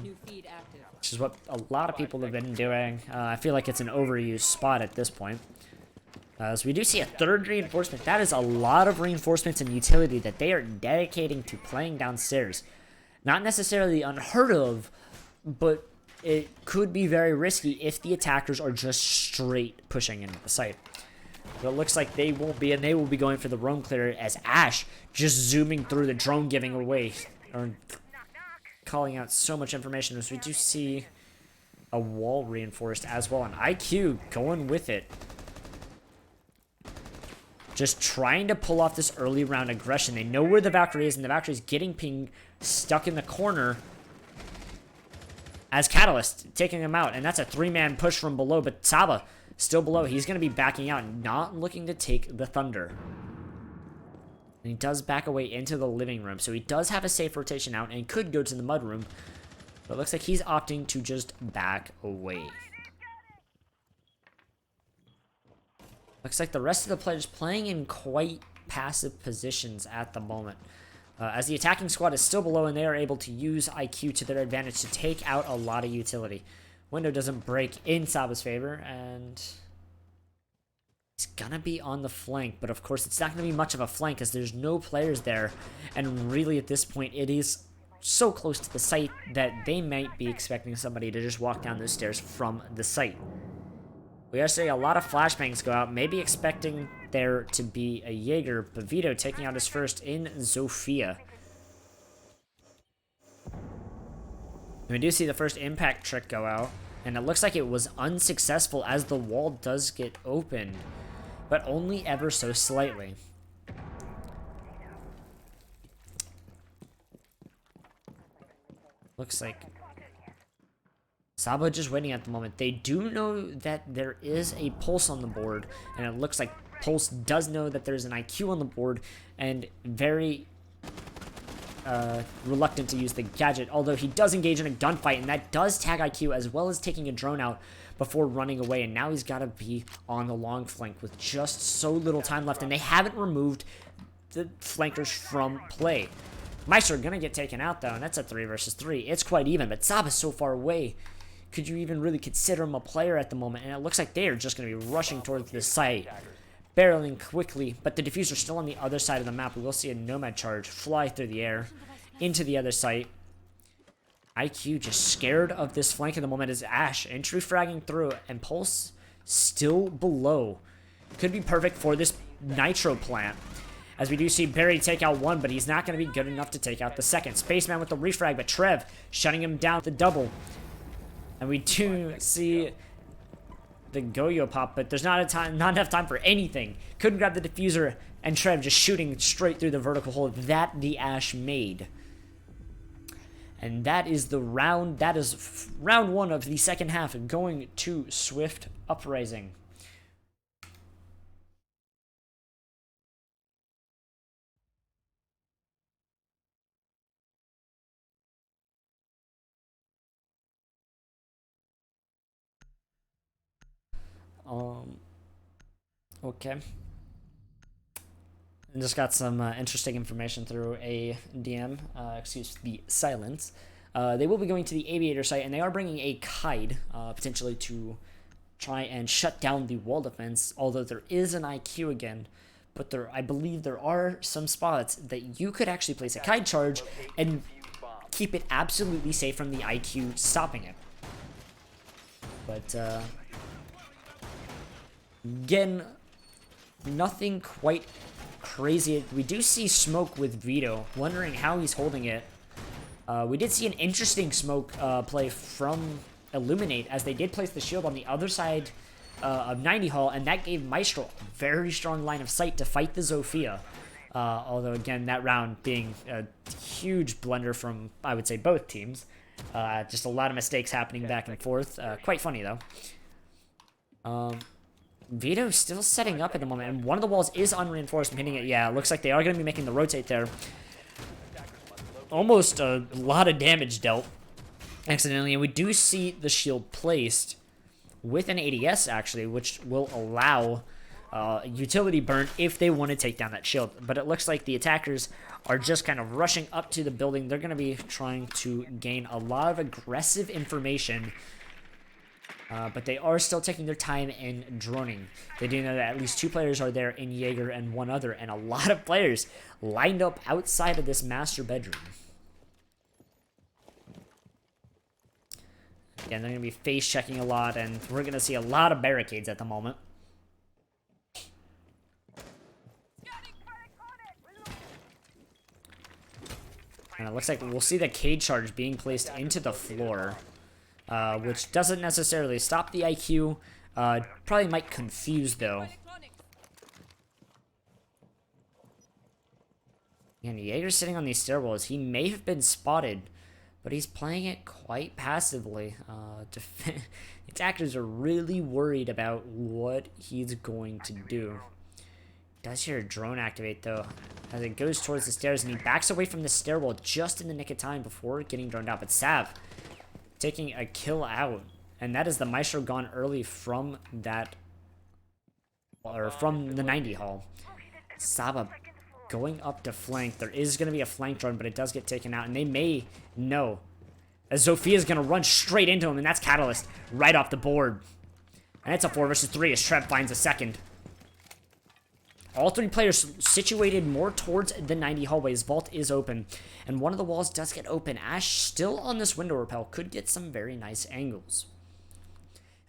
Which is what a lot of people have been doing. I feel like it's an overused spot at this point. So we do see a third reinforcement. That is a lot of reinforcements and utility that they are dedicating to playing downstairs. Not necessarily unheard of, but it could be very risky if the attackers are just straight pushing into the site. But it looks like they won't be, and they will be going for the roam clear as Ash just zooming through the drone, giving away, or calling out so much information. As we do see a wall reinforced as well, and IQ going with it. Just trying to pull off this early round aggression. They know where the Valkyrie is, and the Valkyrie's getting ping stuck in the corner as Catalyst taking him out. And that's a 3-man push from below, but Saba still below. He's going to be backing out, not looking to take the Thunder. And he does back away into the living room, so he does have a safe rotation out and could go to the mud room. But it looks like he's opting to just back away. Looks like the rest of the players playing in quite passive positions at the moment. As the attacking squad is still below, and they are able to use IQ to their advantage to take out a lot of utility. Window doesn't break in Saba's favor, and he's gonna be on the flank. But of course, it's not gonna be much of a flank as there's no players there. And really at this point, it is so close to the site that they might be expecting somebody to just walk down those stairs from the site. We are seeing a lot of flashbangs go out, maybe expecting there to be a Jaeger, but Vito taking out his first in Zofia. And we do see the first impact trick go out, and it looks like it was unsuccessful as the wall does get opened, but only ever so slightly. Looks like Saba just waiting at the moment. They do know that there is a Pulse on the board, and it looks like Pulse does know that there's an IQ on the board, and very reluctant to use the gadget, although he does engage in a gunfight, and that does tag IQ as well as taking a drone out before running away, and now he's got to be on the long flank with just so little time left, and they haven't removed the flankers from play. Meister gonna get taken out though, and that's a 3 versus 3. It's quite even, but Saba's so far away. Could you even really consider him a player at the moment? And it looks like they are just going to be rushing towards the site, barreling quickly. But the diffuser's still on the other side of the map. We will see a Nomad charge fly through the air into the other site. IQ just scared of this flank at the moment as Ash entry fragging through, and Pulse still below. Could be perfect for this Nitro plant. As we do see Barry take out one, but he's not going to be good enough to take out the second. Spaceman with the refrag, but Trev shutting him down with the double. And we do see the Goyo pop, but there's not enough time for anything. Couldn't grab the diffuser, and Trev just shooting straight through the vertical hole that the Ash made. And that is the round. That is round 1 of the second half, going to Swift Uprising. Okay. And just got some interesting information through a DM. Excuse the silence. They will be going to the Aviator site, and they are bringing a Kite, potentially to try and shut down the wall defense, although there is an IQ again. But I believe there are some spots that you could actually place a Kite charge and keep it absolutely safe from the IQ stopping it. But, again, nothing quite crazy. We do see smoke with Vito, wondering how he's holding it. We did see an interesting smoke play from Illuminate, as they did place the shield on the other side of 90 Hall, and that gave Maestro a very strong line of sight to fight the Zofia. Although, again, that round being a huge blunder from, I would say, both teams. Just a lot of mistakes happening back and forth. Quite funny, though. Vito still setting up at the moment, and one of the walls is unreinforced and hitting it. Yeah, it looks like they are going to be making the rotate there. Almost a lot of damage dealt accidentally, and we do see the shield placed with an ADS, actually, which will allow utility burn if they want to take down that shield. But it looks like the attackers are just kind of rushing up to the building. They're going to be trying to gain a lot of aggressive information But they are still taking their time in droning. They do know that at least 2 players are there in Jaeger and 1 other, and a lot of players lined up outside of this master bedroom. Again, they're going to be face checking a lot, and we're going to see a lot of barricades at the moment. And it looks like we'll see the cage charge being placed into the floor, which doesn't necessarily stop the IQ. Probably might confuse, though. And Jaeger's sitting on these stairwells. He may have been spotted, but he's playing it quite passively. Attackers are really worried about what he's going to do. Does hear a drone activate, though, as it goes towards the stairs, and he backs away from the stairwell just in the nick of time before getting droned out. But Sav taking a kill out, and that is the Maestro gone early from that, or from the 90 hall. Saba going up to flank. There is going to be a flank drone, but it does get taken out, and they may know, as Zofia's going to run straight into him, and that's Catalyst right off the board. And it's a 4 versus 3 as Trev finds a second. All 3 players situated more towards the 90 hallways. Vault is open, and one of the walls does get open. Ash still on this window rappel could get some very nice angles.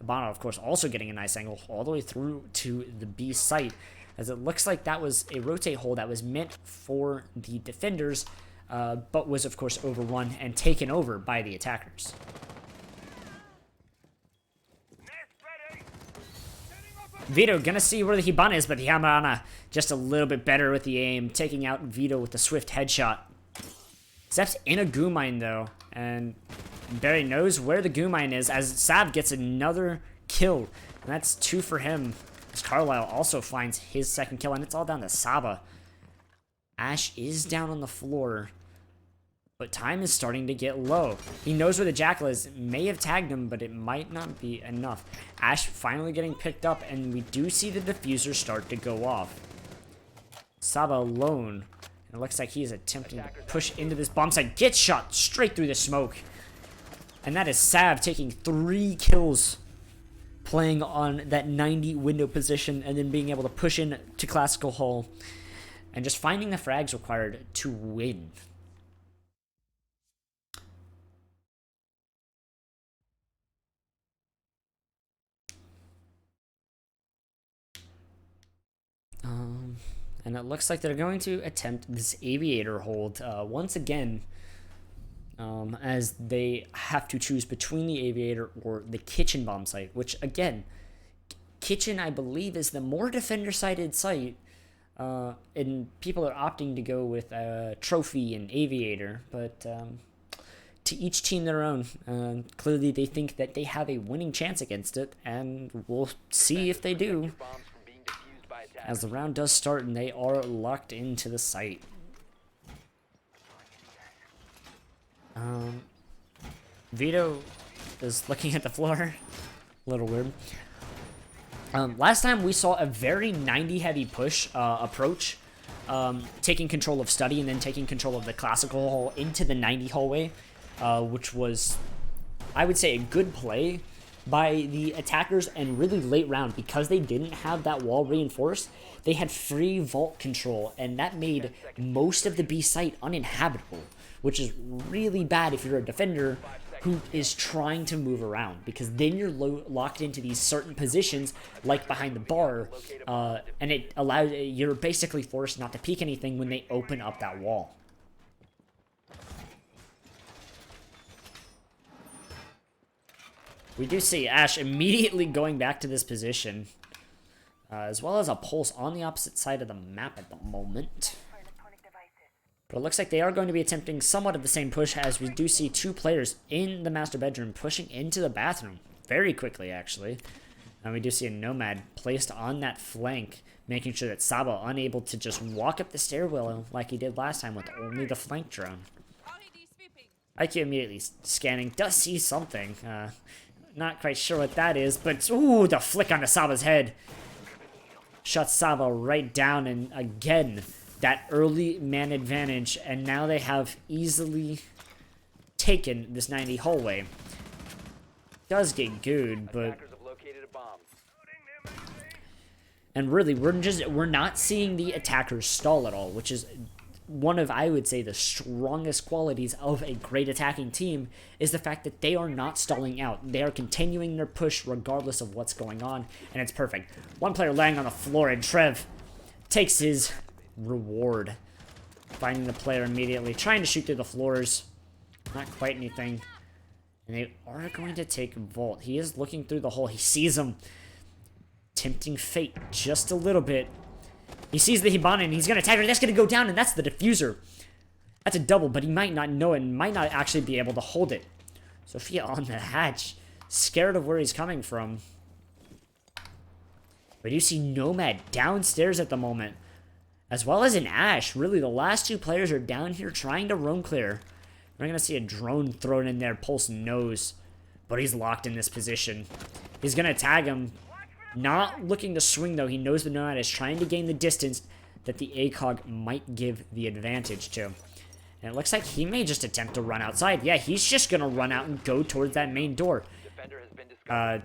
Ibana, of course, also getting a nice angle all the way through to the B site, as it looks like that was a rotate hole that was meant for the defenders, but was, of course, overrun and taken over by the attackers. Vito gonna see where the Hibana is, but the Hibana just a little bit better with the aim, taking out Vito with the swift headshot. Steps in a goo mine, though, and Barry knows where the goo mine is, as Sav gets another kill, and that's 2 for him, as Carlisle also finds his second kill, and it's all down to Saba. Ash is down on the floor, but time is starting to get low. He knows where the Jackal is. May have tagged him, but it might not be enough. Ash finally getting picked up, and we do see the diffuser start to go off. Saba alone. It looks like he's attempting to push into this bomb site. Gets shot straight through the smoke. And that is Sav taking 3 kills, playing on that 90 window position, and then being able to push in to Classical Hall, and just finding the frags required to win. And it looks like they're going to attempt this aviator hold once again, as they have to choose between the aviator or the kitchen bomb site, which again, kitchen I believe is the more defender-sided site, and people are opting to go with trophy and aviator, but to each team their own. Clearly they think that they have a winning chance against it, and we'll see if they do, as the round does start and they are locked into the site. Vito is looking at the floor. A little weird. Last time we saw a very 90 heavy push approach, taking control of study and then taking control of the classical hall into the 90 hallway, which was, I would say, a good play by the attackers, and really late round, because they didn't have that wall reinforced, they had free vault control, and that made most of the B site uninhabitable, which is really bad if you're a defender who is trying to move around, because then you're locked into these certain positions, like behind the bar, and it allows, you're basically forced not to peek anything when they open up that wall. We do see Ash immediately going back to this position, as well as a pulse on the opposite side of the map at the moment. But it looks like they are going to be attempting somewhat of the same push, as we do see 2 players in the master bedroom pushing into the bathroom very quickly, actually. And we do see a Nomad placed on that flank, making sure that Saba unable to just walk up the stairwell like he did last time with only the flank drone. IQ immediately scanning, does see something. Not quite sure what that is, but ooh, the flick onto Saba's head shuts Saba right down, and again, that early man advantage, and now they have easily taken this 90 hallway. does get gooed, but Attackers have located a bomb. and really we're not seeing the attackers stall at all, which is one of, I would say, the strongest qualities of a great attacking team, is the fact that they are not stalling out. They are continuing their push regardless of what's going on, and it's perfect. One player laying on the floor, and Trev takes his reward, finding the player immediately, trying to shoot through the floors. Not quite anything. And they are going to take Volt. He is looking through the hole. He sees him. Tempting fate just a little bit. He sees the Hibana and he's going to attack her. That's going to go down, and that's the diffuser. That's a double, but he might not know it and might not actually be able to hold it. Sophia on the hatch, scared of where he's coming from. But you see Nomad downstairs at the moment, as well as an Ash. Really, the last two players are down here trying to roam clear. We're going to see a drone thrown in there. Pulse knows, but he's locked in this position. He's going to tag him. Not looking to swing, though. He knows the Nomad is trying to gain the distance that the ACOG might give the advantage to. And it looks like he may just attempt to run outside. Yeah, he's just going to run out and go towards that main door. Defender has been discovered.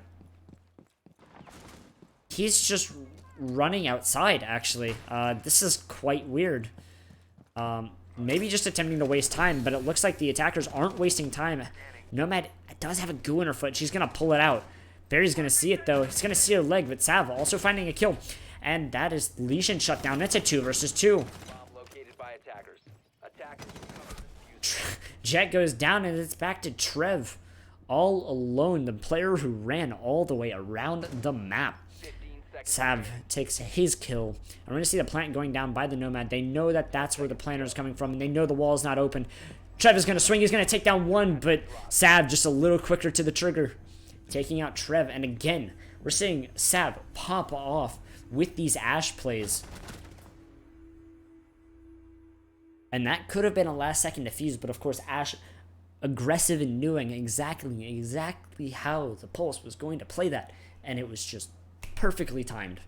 He's just running outside, actually. This is quite weird. Maybe just attempting to waste time, but it looks like the attackers aren't wasting time. Nomad does have a goo in her foot. She's going to pull it out. Barry's going to see it, though. He's going to see her leg, but Sav also finding a kill. And that is Lesion shut down. It's a 2 versus 2. Bomb located by attackers. Attackers recover the diffuser. Jet goes down, and it's back to Trev. All alone, the player who ran all the way around the map. 15 seconds. Sav takes his kill. I'm going to see the plant going down by the Nomad. They know that that's where the planter is coming from, and they know the wall is not open. Trev is going to swing. He's going to take down one, but Sav just a little quicker to the trigger, taking out Trev. And again, we're seeing Sav pop off with these Ash plays. And that could have been a last-second defuse, but of course Ash aggressive and knowing exactly how the Pulse was going to play that, and it was just perfectly timed.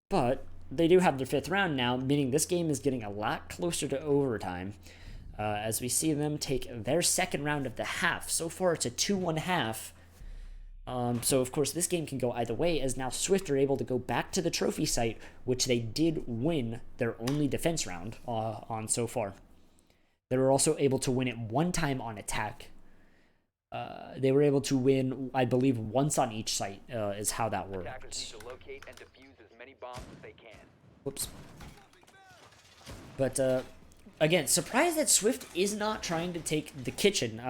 But they do have their 5th round now, meaning this game is getting a lot closer to overtime. As we see them take their 2nd round of the half. So far, it's a 2-1 half. So, of course, this game can go either way, as now Swift are able to go back to the trophy site, which they did win their only defense round on so far. They were also able to win it one time on attack. They were able to win, I believe, once on each site, is how that Attackers worked. need to locate and defuse as many bombs as they can. Whoops. But, again, surprised that Swift is not trying to take the kitchen.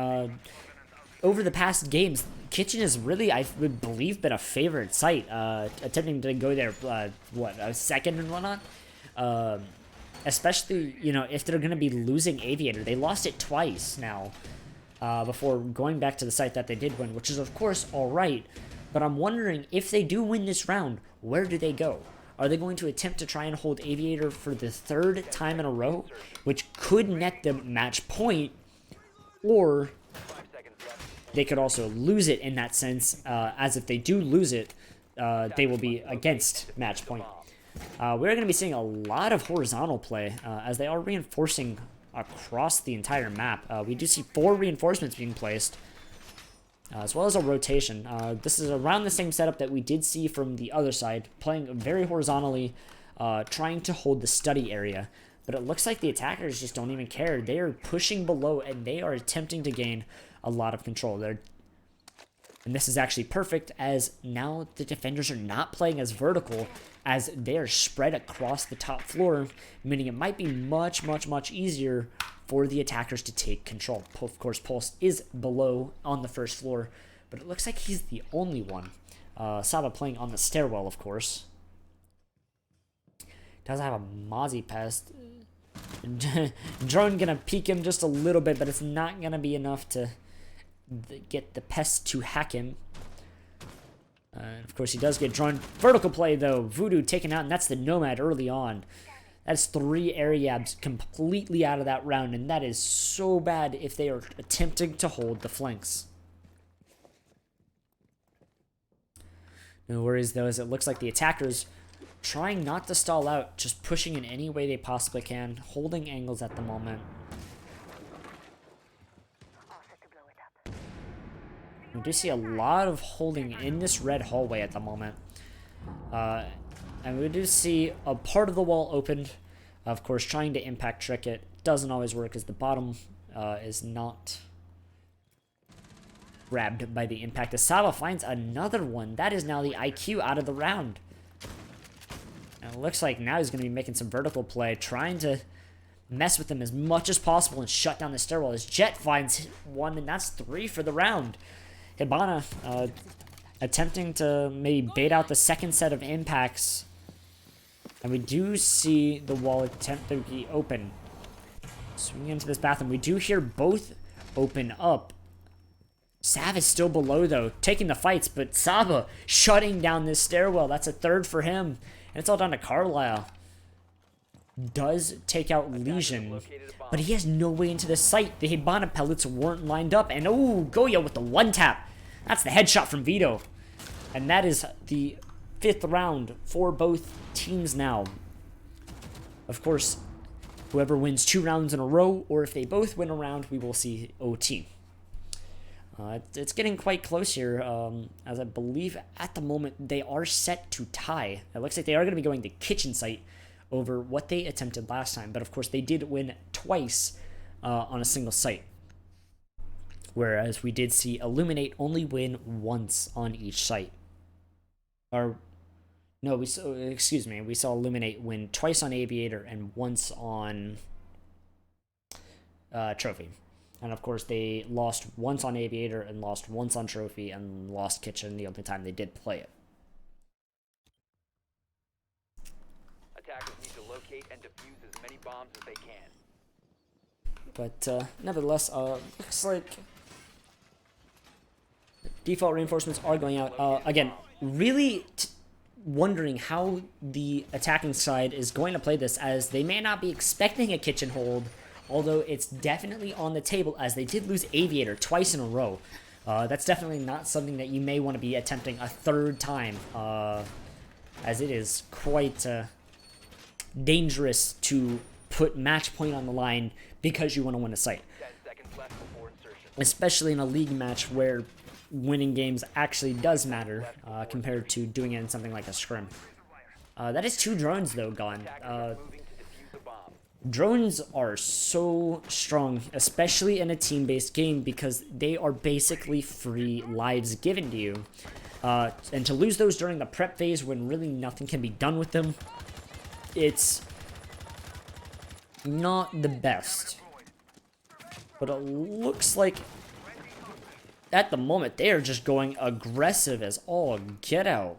Over the past games, kitchen has really, I would believe, been a favorite site. Attempting to go there, a second and whatnot. Especially, you know, if they're going to be losing Aviator. They lost it twice now, before going back to the site that they did win, which is, of course, alright. But I'm wondering, if they do win this round, where do they go? Are they going to attempt to try and hold Aviator for the 3rd time in a row, which could net them match point, or 5 seconds left. they could also lose it in that sense, as if they do lose it, they will be against match point. We're going to be seeing a lot of horizontal play, as they are reinforcing across the entire map. We do see 4 reinforcements being placed, as well as a rotation. This is around the same setup that we did see from the other side, playing very horizontally, trying to hold the study area. But it looks like the attackers just don't even care. They are pushing below, and they are attempting to gain a lot of control. And this is actually perfect, as now the defenders are not playing as vertical, as they are spread across the top floor, meaning it might be much easier for the attackers to take control. Of course, Pulse is below on the 1st floor, but it looks like he's the only one. Saba playing on the stairwell, of course. Does have a Mozzie pest. Drone gonna peek him just a little bit, but it's not gonna be enough to get the pest to hack him. Of course, he does get drone. Vertical play, though. Voodoo taken out, and that's the Nomad early on. That's 3 Aryabs completely out of that round, and that is so bad if they are attempting to hold the flanks. No worries, though, as it looks like the attackers trying not to stall out, just pushing in any way they possibly can, holding angles at the moment. do see a lot of holding in this red hallway at the moment. And we do see a part of the wall opened. Of course, trying to impact trick it doesn't always work as the bottom is not grabbed by the impact. Asava finds another one. That is now the IQ out of the round. And it looks like now he's going to be making some vertical play, trying to mess with them as much as possible and shut down the stairwell. As Jet finds one, and that's 3 for the round. Hibana attempting to maybe bait out the second set of impacts. And we do see the wall attempt to be open. Swinging into this bathroom. We do hear both open up. Sav is still below, though, taking the fights, but Saba shutting down this stairwell. That's a 3rd for him. And it's all down to Carlisle. Does take out Legion, but he has no way into the site. The Hibana pellets weren't lined up. And oh, Goya with the 1-tap. That's the headshot from Vito. And that is the 5th round for both teams now. Of course, whoever wins 2 rounds in a row, or if they both win a round, we will see OT. It's getting quite close here, as I believe at the moment they are set to tie. It looks like they are going to be going to kitchen site over what they attempted last time, but of course they did win twice on a single site. Whereas we did see Illuminate only win once on each site. Or no, we saw Illuminate win twice on Aviator and once on Trophy. And of course they lost once on Aviator and lost once on Trophy and lost Kitchen the only time they did play it. Attackers need to locate and defuse as many bombs as they can. But nevertheless, looks like default reinforcements are going out. Again, really wondering how the attacking side is going to play this, as they may not be expecting a kitchen hold, although it's definitely on the table, as they did lose Aviator twice in a row. That's definitely not something that you may want to be attempting a 3rd time, as it is quite dangerous to put match point on the line because you want to win a site. 10 seconds left before insertion. Especially in a league match where winning games actually does matter compared to doing it in something like a scrim. That is 2 drones though gone. Attackers are moving to defuse the bomb. Drones are so strong, especially in a team-based game, because they are basically free lives given to you. And to lose those during the prep phase when really nothing can be done with them, it's not the best. But it looks like at the moment they are just going aggressive as all get out.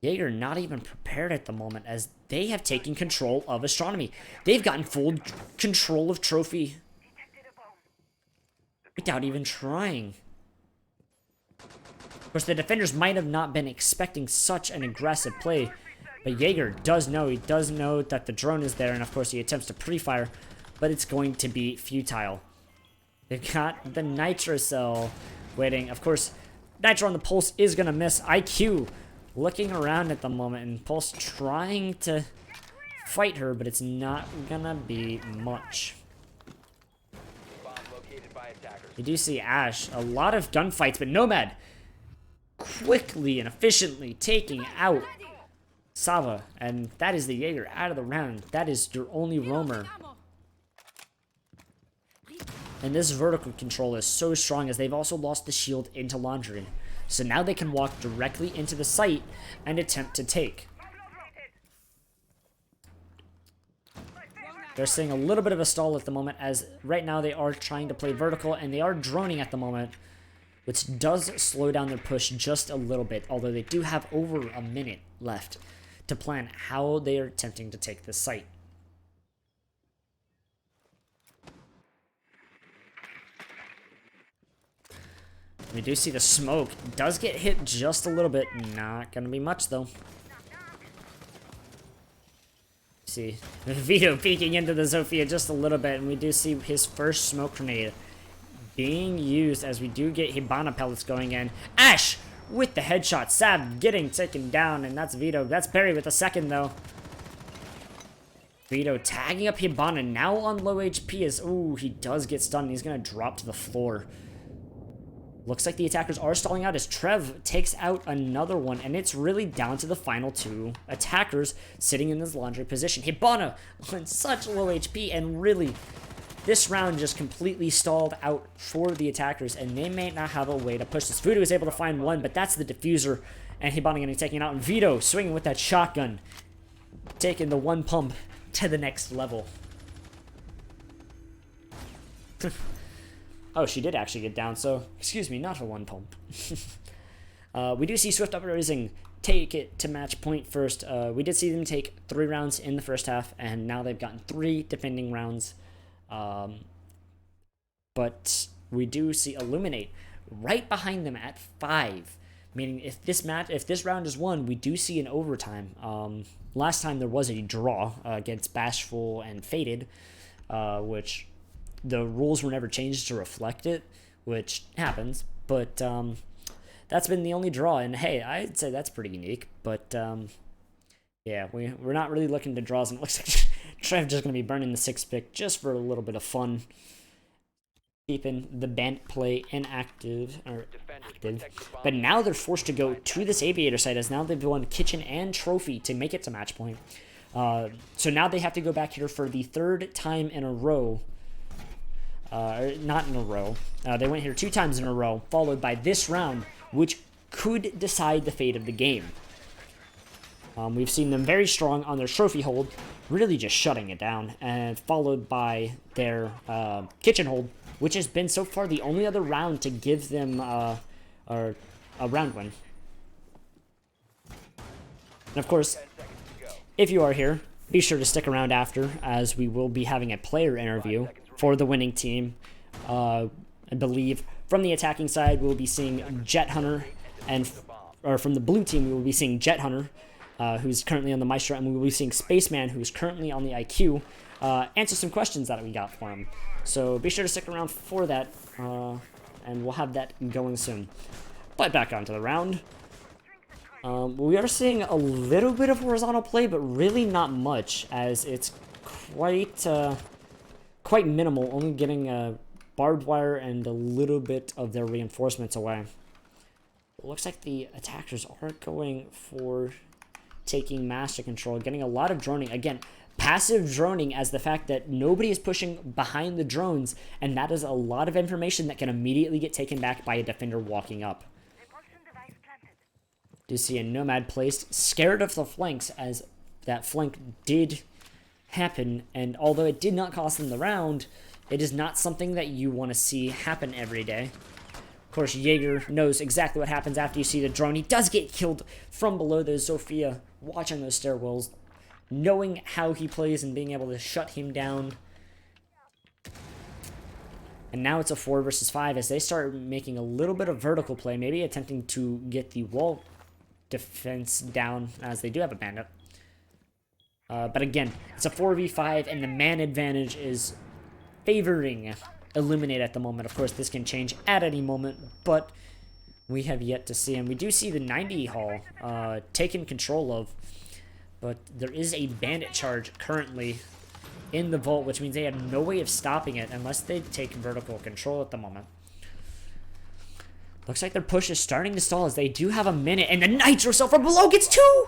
Jaeger not even prepared at the moment, as they have taken control of Astronomy. They've gotten full control of Trophy without even trying. Of course, the defenders might have not been expecting such an aggressive play, but Jaeger does know. He does know that the drone is there, and of course he attempts to pre-fire, but it's going to be futile. They've got the Nitro Cell waiting. Of course, Nitro on the Pulse is going to miss. IQ looking around at the moment, and Pulse trying to fight her, but it's not going to be much. Bomb located by attackers. You do see Ash. A lot of gunfights, but Nomad quickly and efficiently taking out Sava, and that is the Jaeger out of the round. That is your only roamer. And this vertical control is so strong, as they've also lost the shield into Laundry. So now they can walk directly into the site and attempt to take. They're seeing a little bit of a stall at the moment, as right now they are trying to play vertical and they are droning at the moment, which does slow down their push just a little bit, although they do have over a minute left to plan how they are attempting to take this site. We do see the smoke does get hit just a little bit. Not gonna be much though. See Vito peeking into the Zofia just a little bit, and we do see his first smoke grenade being used, as we do get Hibana pellets going in. Ash with the headshot. Sav getting taken down, and that's Vito. That's Barry with the second though. Vito tagging up Hibana, now on low HP, as ooh, he does get stunned. He's gonna drop to the floor. Looks like the attackers are stalling out as Trev takes out another one, and it's really down to the final two attackers sitting in this laundry position. Hibana on such low HP, and really, this round just completely stalled out for the attackers, and they may not have a way to push this. Voodoo is able to find one, but that's the diffuser, and Hibana getting taken out, and Vito swinging with that shotgun, taking the one pump to the next level. Oh, she did actually get down, so, excuse me, not a one pump. We do see Swift Uprising take it to match point first. We did see them take 3 rounds in the first half, and now they've gotten 3 defending rounds. But we do see Illuminate right behind them at 5, meaning if this round is won, we do see an overtime. Last time there was a draw against Bashful and Faded, which the rules were never changed to reflect it, which happens, but that's been the only draw, and hey, I'd say that's pretty unique, but yeah, we're not really looking to draws, and it looks like Trev just going to be burning the 6th pick just for a little bit of fun, keeping the Bandit play inactive, or active, but now they're forced to go to this Aviator site, as now they've won Kitchen and Trophy to make it to match point. So now they have to go back here for the 3rd time in a row. Not in a row. They went here 2 times in a row, followed by this round, which could decide the fate of the game. We've seen them very strong on their trophy hold, really just shutting it down, and followed by their kitchen hold, which has been so far the only other round to give them a round win. And of course, if you are here, be sure to stick around after, as we will be having a player interview for the winning team. I believe from the attacking side, we'll be seeing Jet Hunter, or from the blue team, we will be seeing Jet Hunter, who's currently on the Maestro, and we will be seeing Spaceman, who's currently on the IQ, answer some questions that we got for him. So be sure to stick around for that, and we'll have that going soon. But back onto the round. We are seeing a little bit of horizontal play, but really not much, as it's quite minimal, only getting barbed wire and a little bit of their reinforcements away. It looks like the attackers are going for taking master control, getting a lot of droning. Again, passive droning, as the fact that nobody is pushing behind the drones, and that is a lot of information that can immediately get taken back by a defender walking up. Do see a Nomad placed, scared of the flanks, as that flank did happen, and although it did not cost them the round, it is not something that you want to see happen every day. Of course, Jaeger knows exactly what happens after you see the drone. He does get killed from below. There's Zofia watching those stairwells, knowing how he plays and being able to shut him down. And now it's a 4 versus 5 as they start making a little bit of vertical play, maybe attempting to get the wall defense down, as they do have a bandit. But again, it's a 4v5, and the man advantage is favoring Illuminate at the moment. Of course, this can change at any moment, but we have yet to see him. We do see the 90 Hall taken control of, but there is a bandit charge currently in the vault, which means they have no way of stopping it unless they take vertical control at the moment. Looks like their push is starting to stall, as they do have a minute, and the Nitro Cell from below gets 2!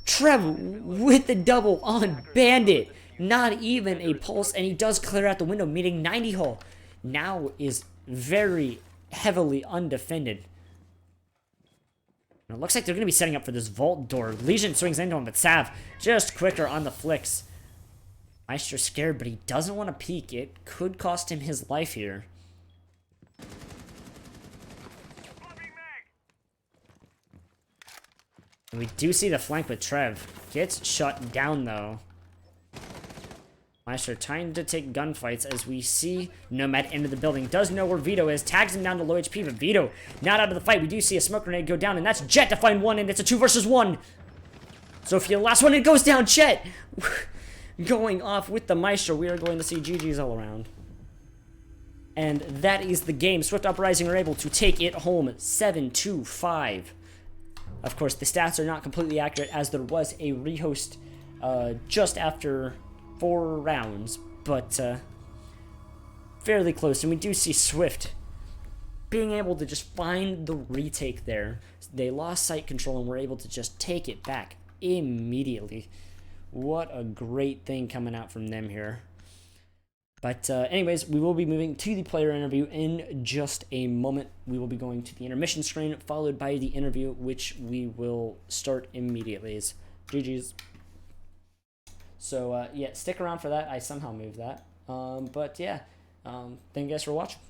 Trev with the double on Bandit. Not even a pulse, and he does clear out the window, meaning 90 Hull now is very heavily undefended. And it looks like they're going to be setting up for this vault door. Legion swings into him, but Sav just quicker on the flicks. Meister's scared, but he doesn't want to peek. It could cost him his life here. And we do see the flank with Trev. Gets shut down, though. Meister trying to take gunfights, as we see Nomad into the building. Does know where Vito is. Tags him down to low HP, but Vito not out of the fight. We do see a smoke grenade go down, and that's Jet to find one, and it's a 2 versus 1. Sophia, last one, and it goes down. Jet going off with the Maestro. We are going to see GG's all around. And that is the game. Swift Uprising are able to take it home 7-5. Of course, the stats are not completely accurate, as there was a rehost just after 4 rounds, but fairly close. And we do see Swift being able to just find the retake there. They lost site control and were able to just take it back immediately. What a great thing coming out from them here. But anyways, we will be moving to the player interview in just a moment. We will be going to the intermission screen, followed by the interview, which we will start immediately. It's GG's. So yeah, stick around for that. I somehow moved that. But yeah, thank you guys for watching.